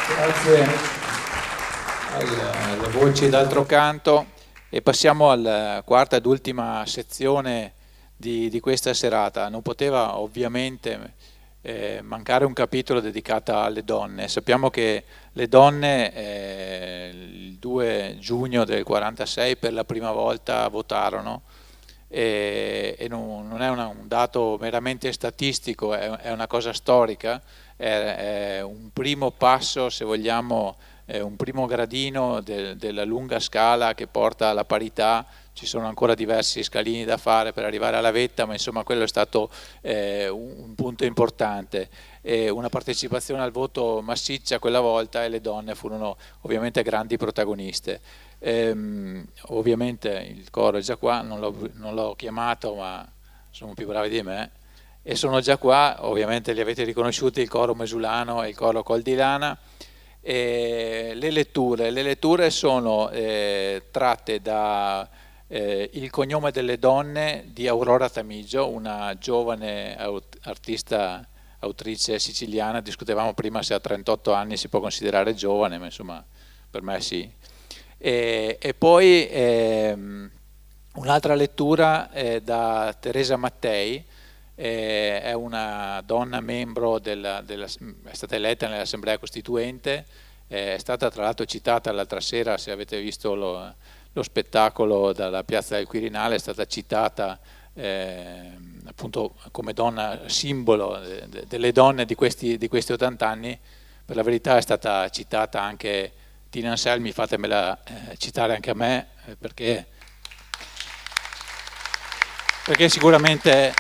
Grazie alle voci d'altro canto e passiamo alla quarta ed ultima sezione di questa serata. Non poteva ovviamente mancare un capitolo dedicato alle donne. Sappiamo che le donne il 2 giugno del 46 per la prima volta votarono e non è un dato meramente statistico, è una cosa storica. È un primo passo, se vogliamo, un primo gradino della lunga scala che porta alla parità. Ci sono ancora diversi scalini da fare per arrivare alla vetta, ma insomma quello è stato un punto importante. Una partecipazione al voto massiccia quella volta e le donne furono ovviamente grandi protagoniste. Ovviamente il coro è già qua, non l'ho chiamato, ma sono più bravi di me. E sono già qua, ovviamente li avete riconosciuti, il coro Mesulano e il coro Col di Lana. Le letture sono tratte da Il cognome delle donne di Aurora Tamigio, una giovane artista, autrice siciliana. Discutevamo prima se a 38 anni si può considerare giovane, ma insomma per me sì. E poi un'altra lettura da Teresa Mattei. È una donna membro è stata eletta nell'Assemblea Costituente, è stata tra l'altro citata l'altra sera, se avete visto lo spettacolo dalla Piazza del Quirinale, è stata citata appunto come donna simbolo delle donne di questi 80 anni. Per la verità è stata citata anche Tina Anselmi, fatemela citare anche a me, perché sicuramente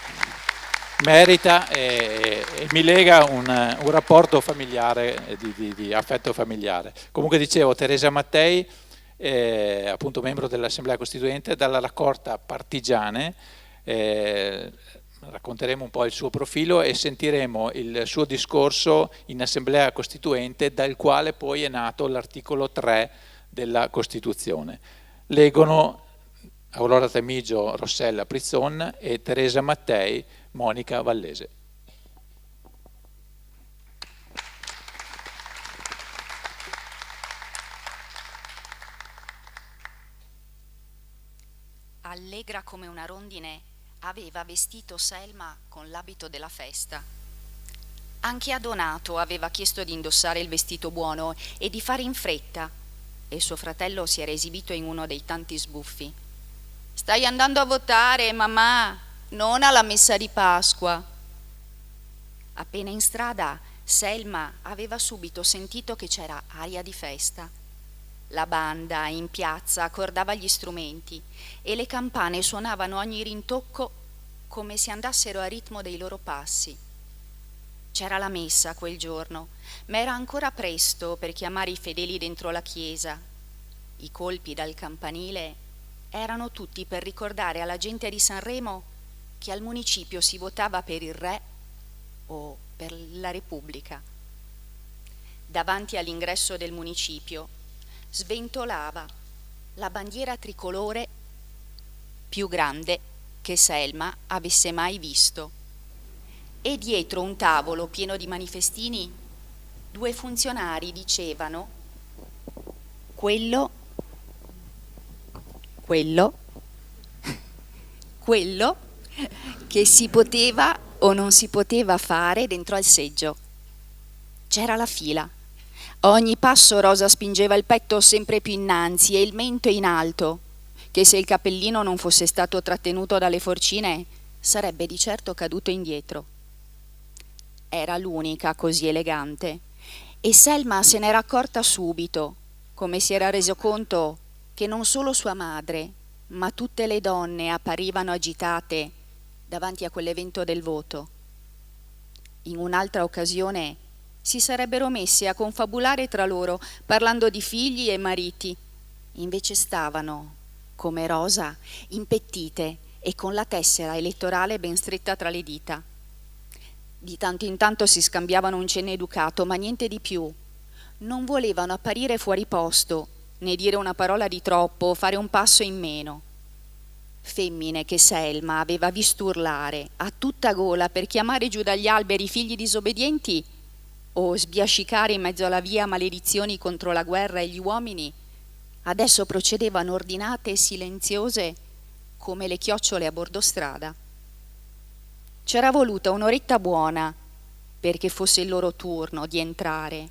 merita e mi lega un rapporto familiare, di affetto familiare. Comunque dicevo, Teresa Mattei, appunto membro dell'Assemblea Costituente, dalla raccolta Partigiane, racconteremo un po' il suo profilo e sentiremo il suo discorso in Assemblea Costituente, dal quale poi è nato l'articolo 3 della Costituzione. Leggono Aurora Tamigio, Rossella Prizzon e Teresa Mattei, Monica Vallese. Allegra come una rondine, aveva vestito Selma con l'abito della festa. Anche a Donato aveva chiesto di indossare il vestito buono e di fare in fretta, e suo fratello si era esibito in uno dei tanti sbuffi. «Stai andando a votare, mamma, non alla messa di Pasqua». Appena in strada, Selma aveva subito sentito che c'era aria di festa. La banda in piazza accordava gli strumenti e le campane suonavano ogni rintocco come se andassero a ritmo dei loro passi. C'era la messa quel giorno, ma era ancora presto per chiamare i fedeli dentro la chiesa. I colpi dal campanile erano tutti per ricordare alla gente di Sanremo che al municipio si votava per il re o per la Repubblica. Davanti all'ingresso del municipio sventolava la bandiera tricolore più grande che Selma avesse mai visto, e dietro un tavolo pieno di manifestini 2 funzionari dicevano: quello che si poteva o non si poteva fare dentro al seggio. C'era la fila. A ogni passo Rosa spingeva il petto sempre più innanzi e il mento in alto, che se il cappellino non fosse stato trattenuto dalle forcine sarebbe di certo caduto indietro. Era l'unica così elegante e Selma se n'era accorta subito, come si era reso conto che non solo sua madre, ma tutte le donne apparivano agitate davanti a quell'evento del voto. in un'altra occasione, si sarebbero messi a confabulare tra loro, parlando di figli e mariti. Invece stavano, come Rosa, impettite e con la tessera elettorale ben stretta tra le dita. Di tanto in tanto si scambiavano un cenno educato, ma niente di più. Non volevano apparire fuori posto, né dire una parola di troppo o fare un passo in meno. Femmine che Selma aveva visto urlare a tutta gola per chiamare giù dagli alberi i figli disobbedienti o sbiascicare in mezzo alla via maledizioni contro la guerra e gli uomini, adesso procedevano ordinate e silenziose come le chiocciole a bordo strada. C'era voluta un'oretta buona perché fosse il loro turno di entrare,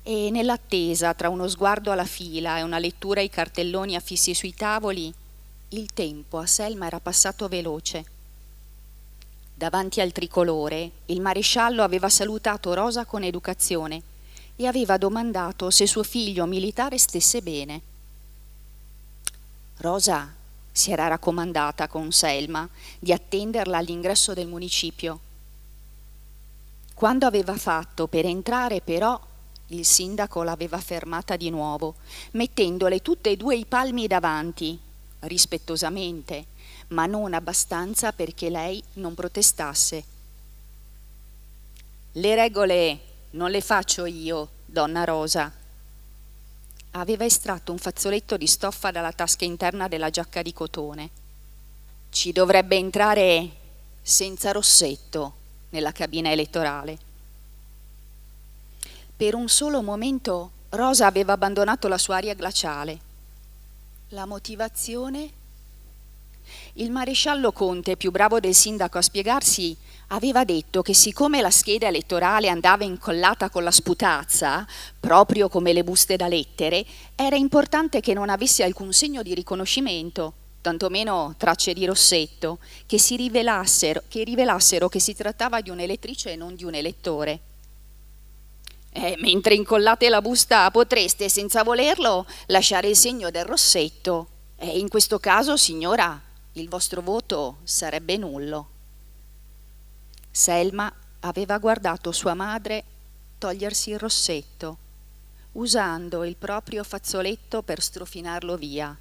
e nell'attesa tra uno sguardo alla fila e una lettura ai cartelloni affissi sui tavoli, il tempo a Selma era passato veloce. Davanti al tricolore, il maresciallo aveva salutato Rosa con educazione e aveva domandato se suo figlio militare stesse bene. Rosa si era raccomandata con Selma di attenderla all'ingresso del municipio. Quando aveva fatto per entrare, però, il sindaco l'aveva fermata di nuovo, mettendole tutte e due i palmi davanti, rispettosamente, ma non abbastanza perché lei non protestasse. Le regole non le faccio io, donna Rosa. Aveva estratto un fazzoletto di stoffa dalla tasca interna della giacca di cotone. Ci dovrebbe entrare senza rossetto nella cabina elettorale. Per un solo momento Rosa aveva abbandonato la sua aria glaciale. La motivazione? Il maresciallo Conte, più bravo del sindaco a spiegarsi, aveva detto che siccome la scheda elettorale andava incollata con la sputazza, proprio come le buste da lettere, era importante che non avesse alcun segno di riconoscimento, tantomeno tracce di rossetto, che rivelassero che si trattava di un'elettrice e non di un elettore. Mentre incollate la busta potreste, senza volerlo, lasciare il segno del rossetto. E in questo caso, signora, il vostro voto sarebbe nullo. Selma aveva guardato sua madre togliersi il rossetto, usando il proprio fazzoletto per strofinarlo via,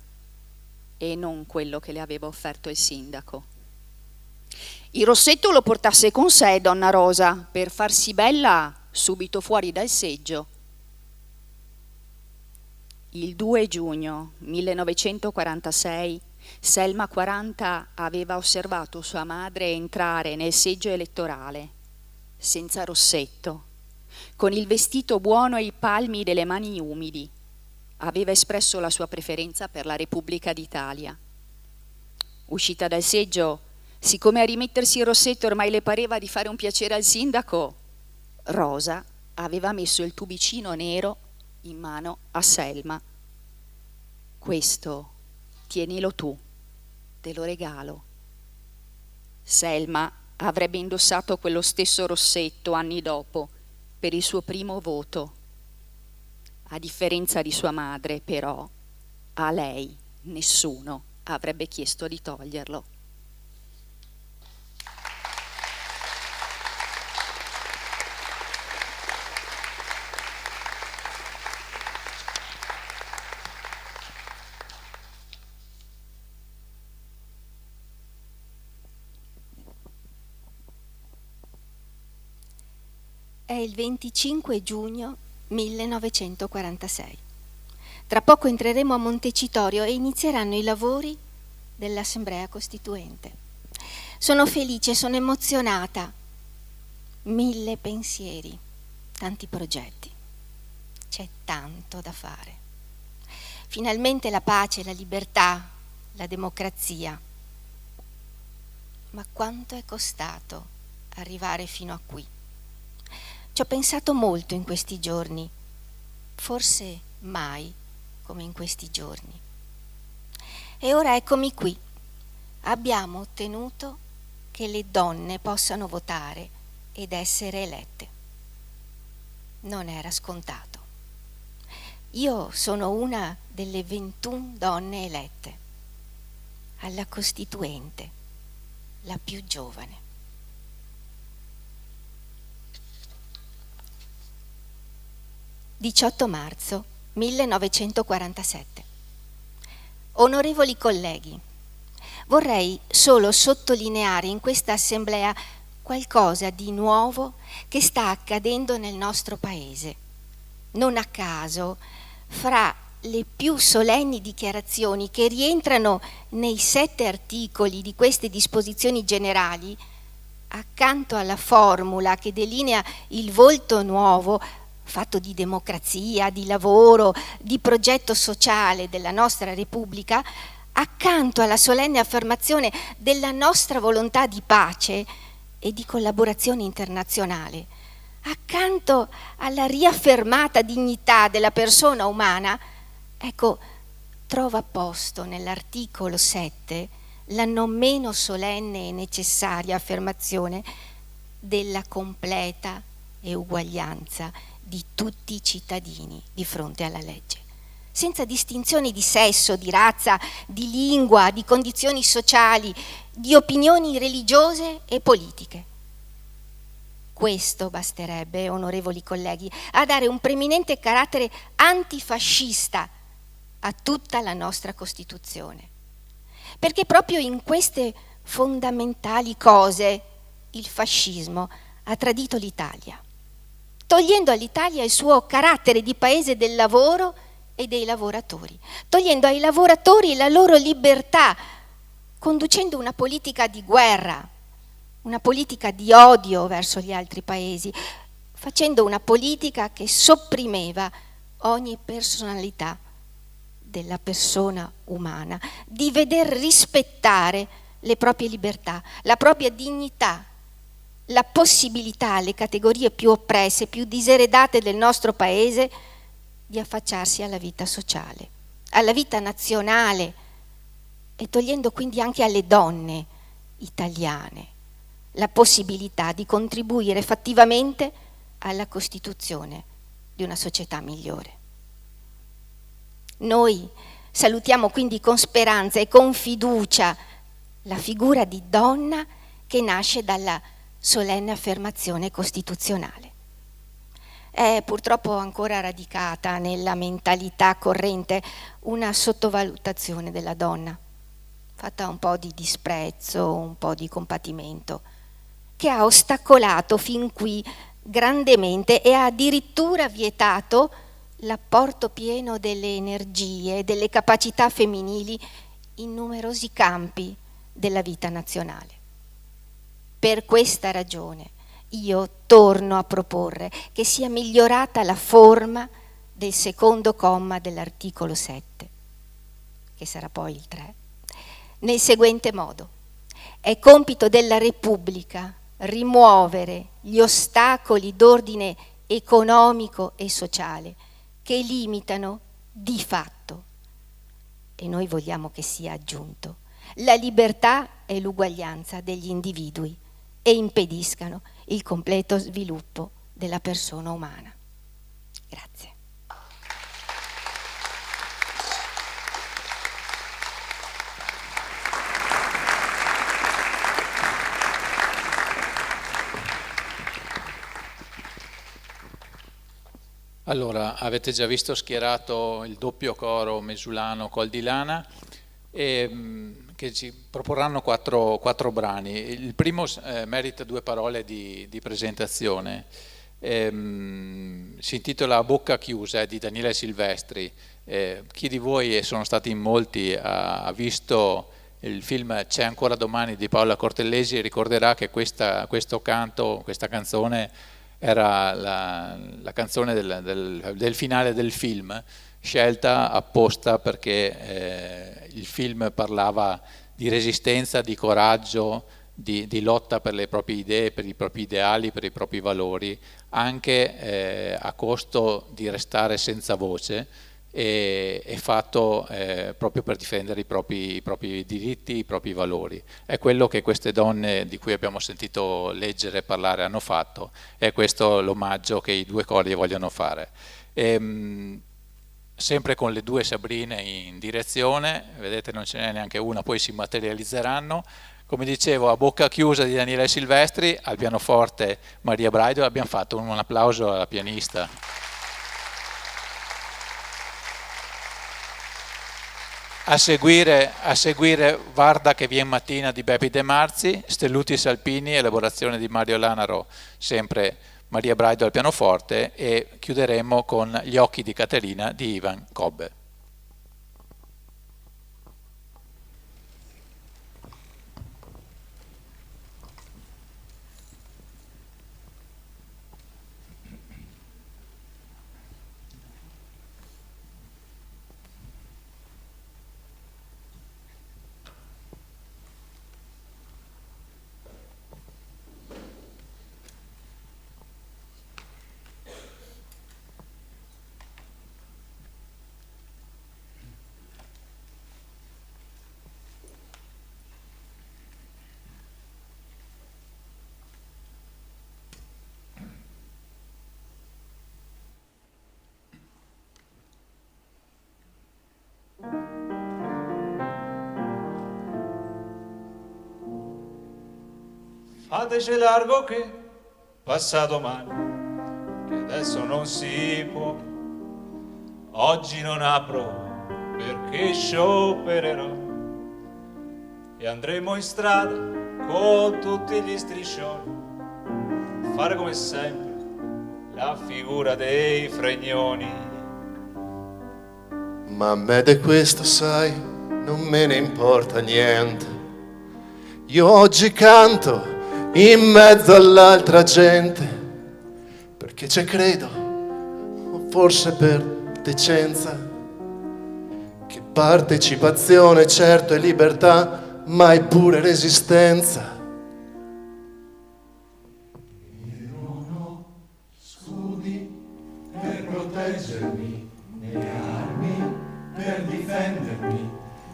e non quello che le aveva offerto il sindaco. Il rossetto lo portasse con sé, donna Rosa, per farsi bella subito fuori dal seggio. Il 2 giugno 1946 Selma 40 aveva osservato sua madre entrare nel seggio elettorale, senza rossetto, con il vestito buono e i palmi delle mani umidi. Aveva espresso la sua preferenza per la Repubblica d'Italia. Uscita dal seggio, siccome a rimettersi il rossetto ormai le pareva di fare un piacere al sindaco, Rosa aveva messo il tubicino nero in mano a Selma. Questo tienilo tu, te lo regalo. Selma avrebbe indossato quello stesso rossetto anni dopo per il suo primo voto. A differenza di sua madre, però, a lei nessuno avrebbe chiesto di toglierlo. È il 25 giugno 1946. Tra poco entreremo a Montecitorio e inizieranno i lavori dell'Assemblea Costituente. Sono felice, sono emozionata. 1000 pensieri, tanti progetti. C'è tanto da fare. Finalmente la pace, la libertà, la democrazia. Ma quanto è costato arrivare fino a qui? Ci ho pensato molto in questi giorni, forse mai come in questi giorni. E ora eccomi qui. Abbiamo ottenuto che le donne possano votare ed essere elette. Non era scontato. Io sono una delle 21 donne elette alla Costituente, la più giovane. 18 marzo 1947. Onorevoli colleghi, vorrei solo sottolineare in questa assemblea qualcosa di nuovo che sta accadendo nel nostro Paese. Non a caso, fra le più solenni dichiarazioni che rientrano nei 7 articoli di queste disposizioni generali, accanto alla formula che delinea il volto nuovo, fatto di democrazia, di lavoro, di progetto sociale della nostra Repubblica, accanto alla solenne affermazione della nostra volontà di pace e di collaborazione internazionale, accanto alla riaffermata dignità della persona umana, ecco, trova posto nell'articolo 7 la non meno solenne e necessaria affermazione della completa e uguaglianza di tutti i cittadini di fronte alla legge, senza distinzioni di sesso, di razza, di lingua, di condizioni sociali, di opinioni religiose e politiche. Questo basterebbe, onorevoli colleghi, a dare un preminente carattere antifascista a tutta la nostra Costituzione. Perché proprio in queste fondamentali cose il fascismo ha tradito l'Italia, togliendo all'Italia il suo carattere di paese del lavoro e dei lavoratori, togliendo ai lavoratori la loro libertà, conducendo una politica di guerra, una politica di odio verso gli altri paesi, facendo una politica che sopprimeva ogni personalità della persona umana, di veder rispettare le proprie libertà, la propria dignità, la possibilità alle categorie più oppresse, più diseredate del nostro paese di affacciarsi alla vita sociale, alla vita nazionale, e togliendo quindi anche alle donne italiane la possibilità di contribuire fattivamente alla costituzione di una società migliore. Noi salutiamo quindi con speranza e con fiducia la figura di donna che nasce dalla solenne affermazione costituzionale. È purtroppo ancora radicata nella mentalità corrente una sottovalutazione della donna, fatta un po' di disprezzo, un po' di compatimento, che ha ostacolato fin qui grandemente e ha addirittura vietato l'apporto pieno delle energie e delle capacità femminili in numerosi campi della vita nazionale. Per questa ragione io torno a proporre che sia migliorata la forma del secondo comma dell'articolo 7, che sarà poi il 3, nel seguente modo: è compito della Repubblica rimuovere gli ostacoli d'ordine economico e sociale che limitano di fatto, e noi vogliamo che sia aggiunto, la libertà e l'uguaglianza degli individui e impediscano il completo sviluppo della persona umana. Grazie. Allora, avete già visto schierato il doppio coro Mesulano Col di Lana, che ci proporranno quattro brani. Il primo merita 2 parole di presentazione. Si intitola A bocca chiusa, di Daniele Silvestri. Chi di voi, e sono stati in molti, ha visto il film C'è ancora domani di Paola Cortellesi, ricorderà che questa canzone era la canzone del finale del film, scelta apposta perché il film parlava di resistenza, di coraggio, di lotta per le proprie idee, per i propri ideali, per i propri valori, anche a costo di restare senza voce, e fatto proprio per difendere i propri diritti, i propri valori. È quello che queste donne di cui abbiamo sentito leggere e parlare hanno fatto, e questo l'omaggio che i 2 cori vogliono fare. Sempre con le 2 Sabrine in direzione, vedete non ce n'è neanche una, poi si materializzeranno. Come dicevo, A bocca chiusa di Daniele Silvestri, al pianoforte Maria Braido. Abbiamo fatto un applauso alla pianista. A seguire Varda che viene mattina di Bepi De Marzi, Stellutis Alpini, elaborazione di Mario Lanaro, sempre Maria Braido al pianoforte, e chiuderemo con Gli occhi di Caterina di Ivan Cobbe. Fateci largo che passa domani, che adesso non si può. Oggi non apro perché sciopererò e andremo in strada con tutti gli striscioni a fare come sempre la figura dei fregnoni. Ma a me di questo, sai, non me ne importa niente. Io oggi canto in mezzo all'altra gente, perché ci credo, o forse per decenza, che partecipazione certo è libertà, ma è pure resistenza. Io non ho scudi per proteggermi, né armi per difendermi,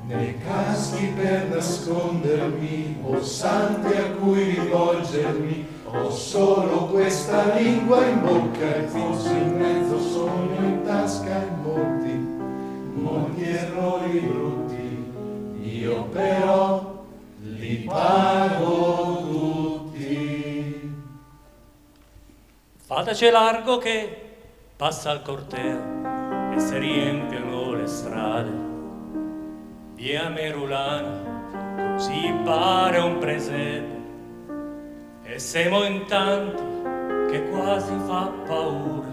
né caschi per nascondermi, o santi a cui rivolgermi, ho solo questa lingua in bocca e forse in mezzo sogno in tasca e molti errori brutti, io però li pago tutti. Fateci largo che passa il corteo e si riempiono le strade. Via Merulana, così pare un presepe, e siamo in tanti che quasi fa paura.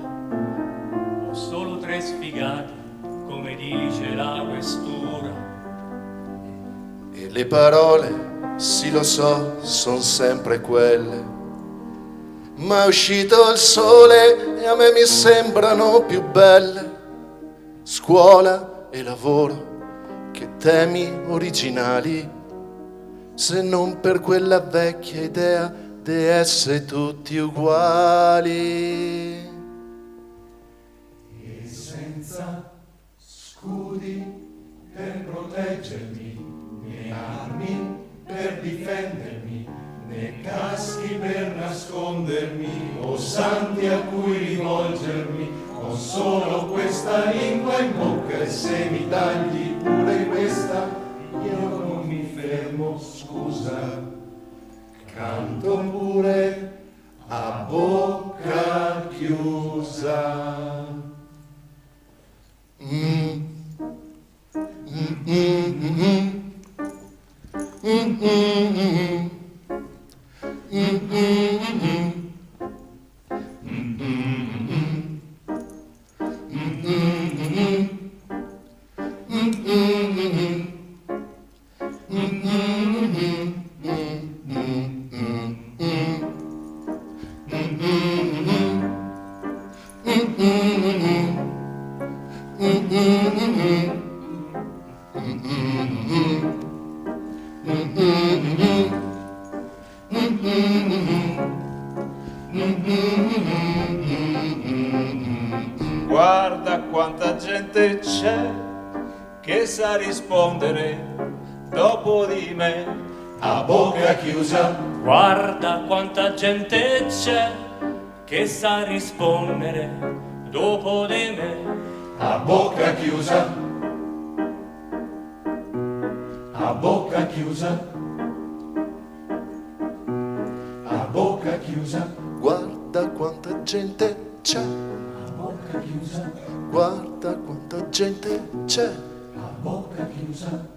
Ho solo 3 sfigati, come dice la questura. E le parole, sì lo so, son sempre quelle, ma è uscito il sole e a me mi sembrano più belle scuola e lavoro che temi originali, se non per quella vecchia idea di essere tutti uguali. E senza scudi per proteggermi, né armi per difendermi, né caschi per nascondermi, o santi a cui rivolgermi, ho solo questa lingua in bocca e se mi tagli pure questa, io non mi fermo, scusa, canto pure a bocca chiusa. Guarda quanta gente c'è che sa rispondere dopo di me a bocca chiusa. Guarda quanta gente c'è che sa rispondere dopo di me A bocca chiusa, a bocca chiusa, a bocca chiusa. Guarda quanta gente c'è, A bocca chiusa, guarda quanta gente c'è, a bocca chiusa.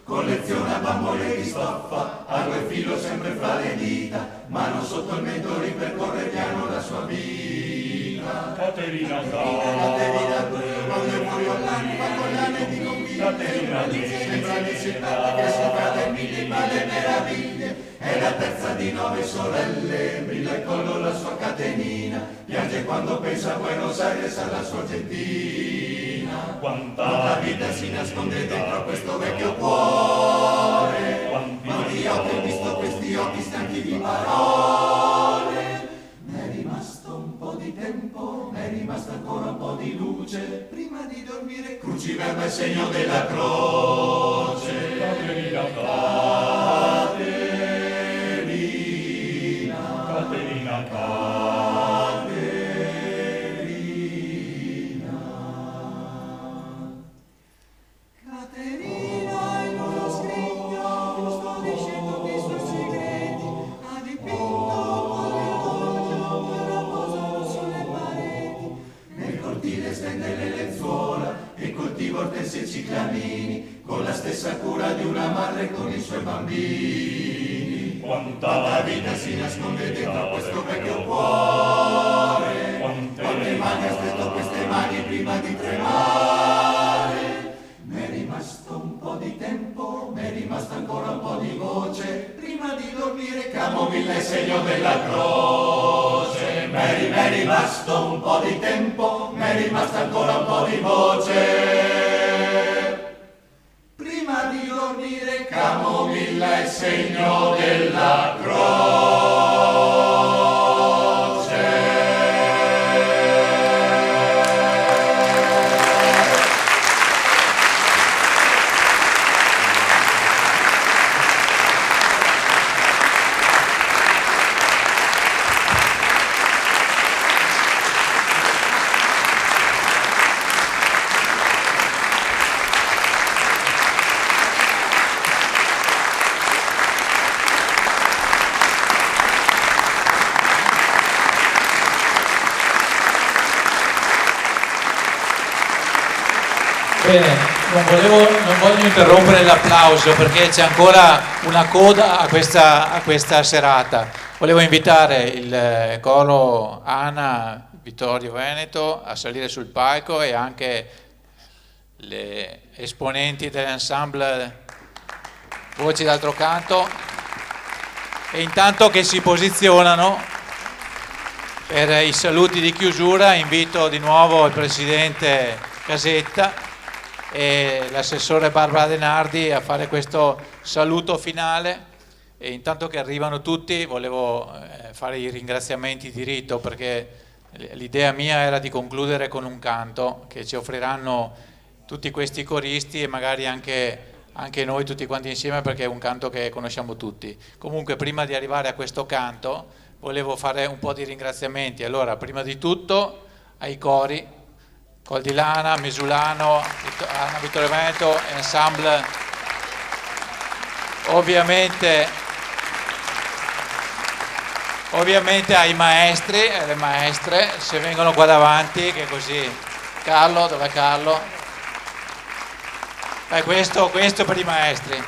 colleziona bambole di stoffa, a due filo sempre fra le dita, mano sotto il mento ripercorre piano la sua vita. Caterina quando muori online, fa collane di convite, sembra necessità che si cade in mille meraviglie, è la terza di 9 sorelle, brilla il collo la sua catenina, piange quando pensa a Buenos Aires alla sua Argentina. Quanta vita si nasconde dentro questo vecchio cuore, quanti occhi ho visto questi occhi stanchi di parole. M'è rimasto un po' di tempo, m'è rimasta ancora un po' di luce, prima di dormire cruciverba il segno della croce. Caterina, in uno scrigno sto dicendo i suoi segreti, ha dipinto qualche che raposano sulle pareti, nel cortile stende le lenzuola e coltiva ortensi e ciclamini, con la stessa cura di una madre con i suoi bambini. Quanta vita si nasconde dentro questo vecchio cuore, quante mani ha stretto queste mani prima di tremare. M'è rimasto un po' di tempo, m'è rimasta ancora un po' di voce, prima di dormire camomilla è segno della croce. M'è rimasto un po' di tempo, m'è rimasta ancora un po' di voce, prima di dormire camomilla è segno della croce. Bene, non voglio interrompere l'applauso perché c'è ancora una coda a questa serata. Volevo invitare il coro Ana Vittorio Veneto a salire sul palco e anche le esponenti dell'ensemble Voci d'altro canto, e intanto che si posizionano per i saluti di chiusura invito di nuovo il presidente Casetta e l'assessore Barbara Denardi a fare questo saluto finale. E intanto che arrivano tutti volevo fare i ringraziamenti di rito, perché l'idea mia era di concludere con un canto che ci offriranno tutti questi coristi e magari anche noi tutti quanti insieme, perché è un canto che conosciamo tutti. Comunque prima di arrivare a questo canto volevo fare un po' di ringraziamenti. Allora, prima di tutto ai cori Col di Lana, Mesulano, Ana Vittorio Veneto, Ensemble, ovviamente ai maestri e alle maestre, se vengono qua davanti, che così. Carlo, dov'è Carlo? Questo per i maestri.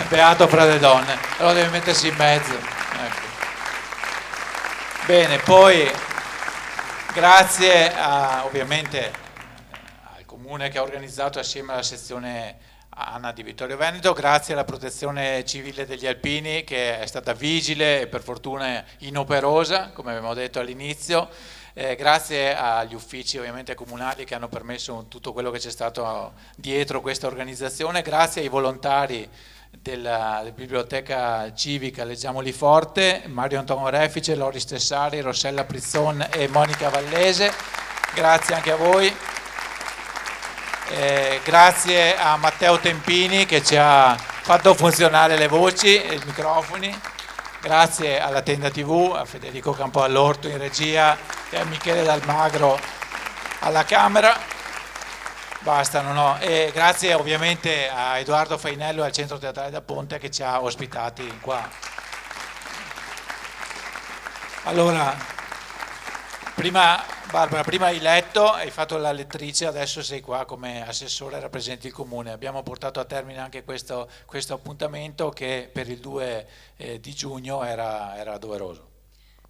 Beato fra le donne, allora deve mettersi in mezzo. Ecco. Bene, poi grazie ovviamente al comune che ha organizzato assieme alla sezione Ana di Vittorio Veneto, grazie alla protezione civile degli alpini che è stata vigile e per fortuna inoperosa, come abbiamo detto all'inizio, grazie agli uffici ovviamente comunali che hanno permesso tutto quello che c'è stato dietro questa organizzazione, grazie ai volontari della biblioteca civica Leggiamoli Forte, Mario Antonio Refice, Lori Stessari, Rossella Prizzon e Monica Vallese, grazie anche a voi. Grazie a Matteo Tempini che ci ha fatto funzionare le voci e i microfoni, grazie alla Tenda TV, a Federico Campo Allorto in regia e a Michele Dalmagro alla camera. Basta, e grazie ovviamente a Edoardo Fainello e al Centro Teatrale da Ponte che ci ha ospitati qua. Allora, Barbara, prima hai letto, hai fatto la lettrice, adesso sei qua come assessore, rappresenti il comune. Abbiamo portato a termine anche questo appuntamento che per il 2 di giugno era doveroso.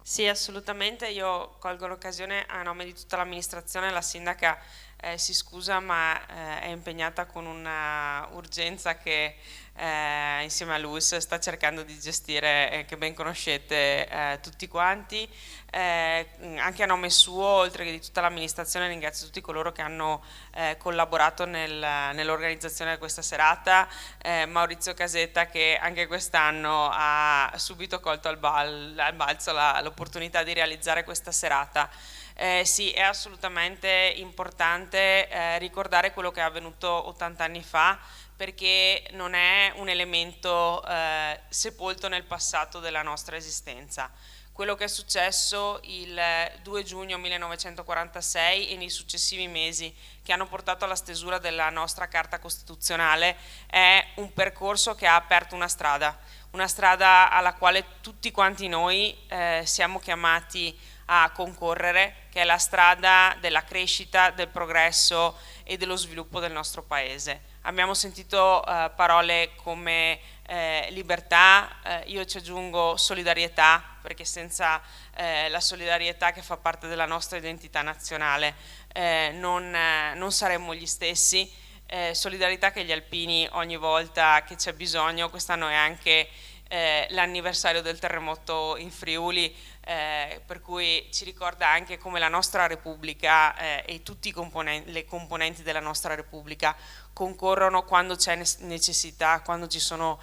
Sì, assolutamente, io colgo l'occasione a nome di tutta l'amministrazione, la sindaca si scusa ma è impegnata con una urgenza che insieme a LUS sta cercando di gestire, che ben conoscete tutti quanti. Anche a nome suo, oltre che di tutta l'amministrazione, ringrazio tutti coloro che hanno collaborato nell'organizzazione di questa serata. Maurizio Casetta, che anche quest'anno ha subito colto al balzo l'opportunità di realizzare questa serata. Sì, è assolutamente importante ricordare quello che è avvenuto 80 anni fa, perché non è un elemento sepolto nel passato della nostra esistenza. Quello che è successo il 2 giugno 1946 e nei successivi mesi, che hanno portato alla stesura della nostra Carta Costituzionale, è un percorso che ha aperto una strada alla quale tutti quanti noi siamo chiamati a concorrere, che è la strada della crescita, del progresso e dello sviluppo del nostro Paese. Abbiamo sentito parole come libertà, io ci aggiungo solidarietà, perché senza la solidarietà che fa parte della nostra identità nazionale non saremmo gli stessi. Solidarietà che gli alpini ogni volta che c'è bisogno, quest'anno è anche l'anniversario del terremoto in Friuli, per cui ci ricorda anche come la nostra Repubblica e tutti le componenti della nostra Repubblica concorrono quando c'è necessità, quando ci sono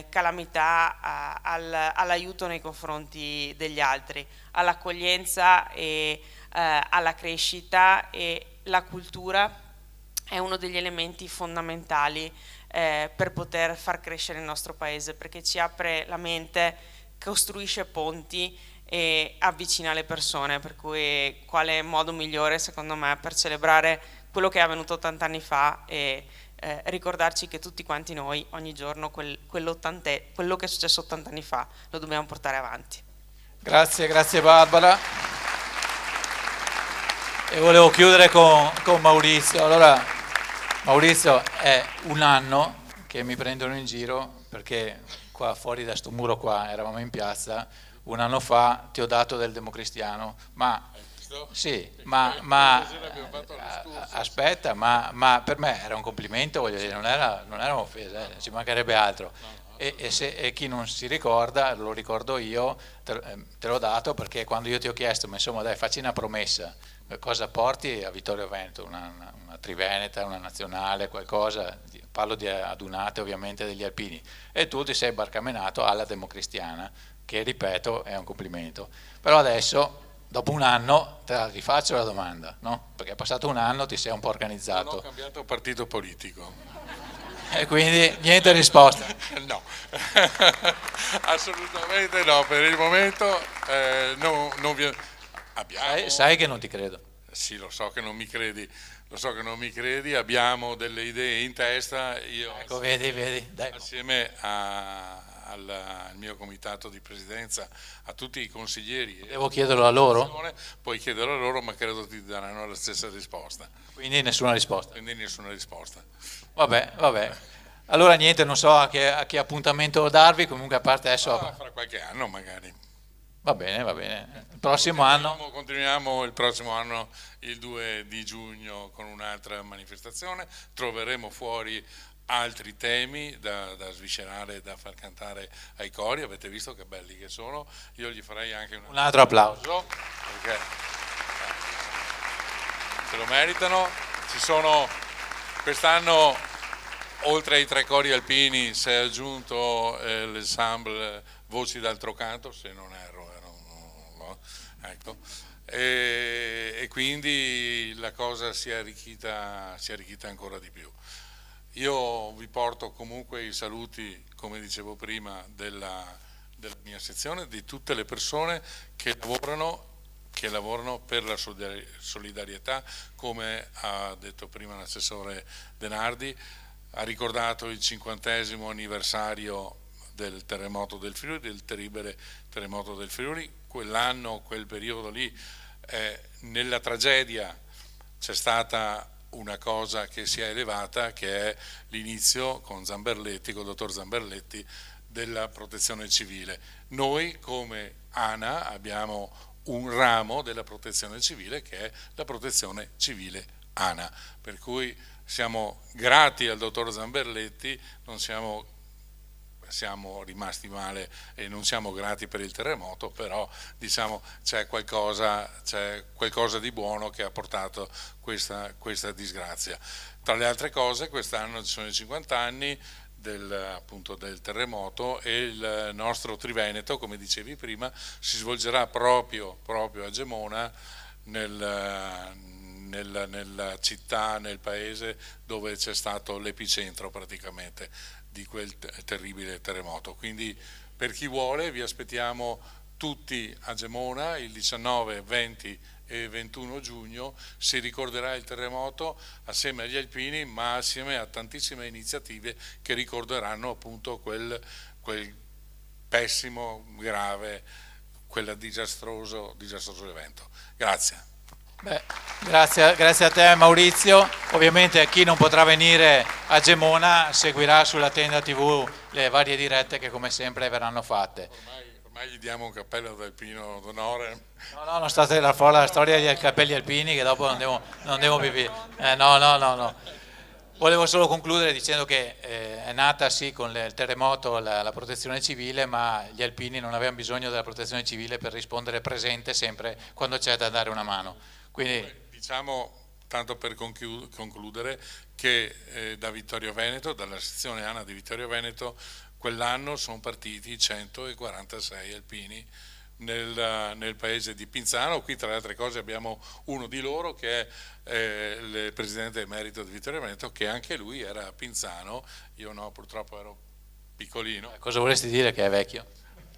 calamità, all'aiuto nei confronti degli altri, all'accoglienza e alla crescita, e la cultura è uno degli elementi fondamentali per poter far crescere il nostro Paese, perché ci apre la mente, costruisce ponti e avvicina le persone, per cui quale modo migliore secondo me per celebrare quello che è avvenuto 80 anni fa e ricordarci che tutti quanti noi ogni giorno quello che è successo 80 anni fa lo dobbiamo portare avanti. Grazie Barbara. E volevo chiudere con Maurizio. Allora, Maurizio, è un anno che mi prendono in giro perché qua fuori da sto muro qua eravamo in piazza, un anno fa ti ho dato del Democristiano, ma sì, ma aspetta, ma per me era un complimento, voglio dire, non era un'offesa, ci mancherebbe altro. E chi non si ricorda, lo ricordo io, te l'ho dato perché quando io ti ho chiesto, ma insomma dai, facci una promessa, cosa porti a Vittorio Veneto, una Triveneta, una nazionale, qualcosa, parlo di adunate ovviamente degli alpini, e tu ti sei barcamenato alla Democristiana, che ripeto è un complimento. Però adesso, dopo un anno, te la rifaccio la domanda, no? Perché è passato un anno, ti sei un po' organizzato. Non ho cambiato partito politico. E quindi niente risposta. No, assolutamente no, per il momento non vi abbiamo... Sai che non ti credo. Sì, lo so che non mi credi, abbiamo delle idee in testa, io ecco, vedi. Dai. Assieme al mio comitato di presidenza, a tutti i consiglieri. Devo chiederlo a loro? Puoi chiederlo a loro, ma credo ti daranno la stessa risposta. Quindi nessuna risposta? Quindi nessuna risposta. Vabbè. Allora niente, non so a che appuntamento darvi, comunque a parte adesso... Fra qualche anno magari. Va bene. Il prossimo anno? Continuiamo il prossimo anno, il 2 di giugno, con un'altra manifestazione. Troveremo fuori altri temi da sviscerare, da far cantare ai cori. Avete visto che belli che sono. Io gli farei anche un altro applauso, perché se lo meritano. Ci sono quest'anno, oltre ai 3 cori alpini, si è aggiunto l'ensemble Voci d'altro canto, se non erro, ecco. E quindi la cosa si è arricchita ancora di più. Io vi porto comunque i saluti, come dicevo prima, della mia sezione, di tutte le persone che lavorano per la solidarietà, come ha detto prima l'assessore Denardi, ha ricordato il 50° anniversario del terremoto del Friuli, del terribile terremoto del Friuli. Quell'anno, quel periodo lì, nella tragedia c'è stata una cosa che si è elevata, che è l'inizio con Zamberletti, con il dottor Zamberletti, della protezione civile. Noi come ANA abbiamo un ramo della protezione civile che è la protezione civile ANA, per cui siamo grati al dottor Zamberletti, non siamo rimasti male e non siamo grati per il terremoto, però diciamo c'è qualcosa di buono che ha portato questa disgrazia. Tra le altre cose, quest'anno ci sono i 50 anni appunto del terremoto e il nostro Triveneto, come dicevi prima, si svolgerà proprio a Gemona, nella città, nel paese dove c'è stato l'epicentro praticamente di quel terribile terremoto. Quindi per chi vuole vi aspettiamo tutti a Gemona il 19, 20 e 21 giugno, si ricorderà il terremoto assieme agli alpini, ma assieme a tantissime iniziative che ricorderanno appunto quel pessimo, grave, quel disastroso evento. Grazie. Beh, grazie a te Maurizio. Ovviamente chi non potrà venire a Gemona seguirà sulla Tenda TV le varie dirette che come sempre verranno fatte. Ormai gli diamo un cappello d'alpino d'onore. No, non sta fuori la storia dei cappelli alpini che dopo non devo pipì. No. Volevo solo concludere dicendo che è nata sì con il terremoto la protezione civile, ma gli alpini non avevano bisogno della protezione civile per rispondere presente sempre quando c'è da dare una mano. Quindi diciamo, tanto per concludere, che da Vittorio Veneto, dalla sezione ANA di Vittorio Veneto, quell'anno sono partiti 146 alpini nel paese di Pinzano. Qui tra le altre cose abbiamo uno di loro che è il presidente emerito di Vittorio Veneto, che anche lui era a Pinzano. Io no, purtroppo ero piccolino. Cosa vorresti dire che è vecchio?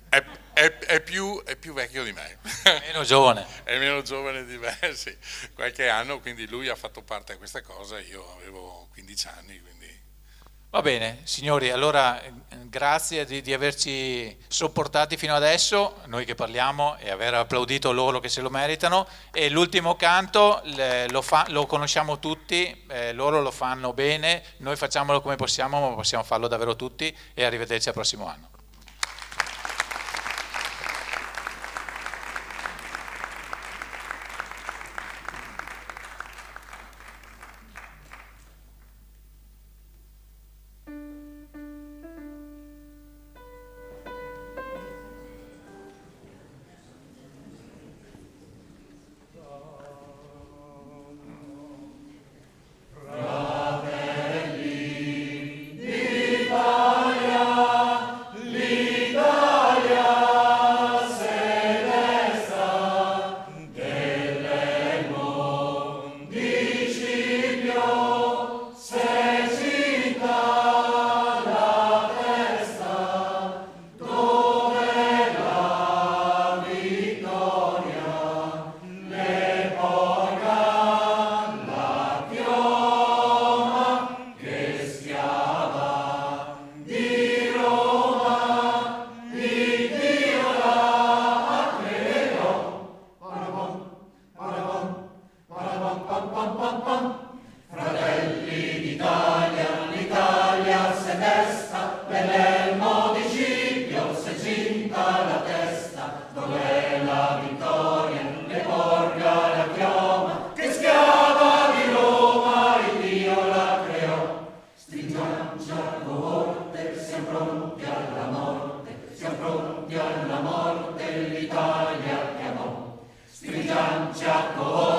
È più vecchio di me. Meno giovane. È meno giovane di me, sì. Qualche anno, quindi lui ha fatto parte di questa cosa, io avevo 15 anni, quindi... Va bene, signori, allora grazie di averci sopportati fino adesso, noi che parliamo, e aver applaudito loro che se lo meritano. E l'ultimo canto lo conosciamo tutti, loro lo fanno bene, noi facciamolo come possiamo, ma possiamo farlo davvero tutti, e arrivederci al prossimo anno. Stringiamoci a corte,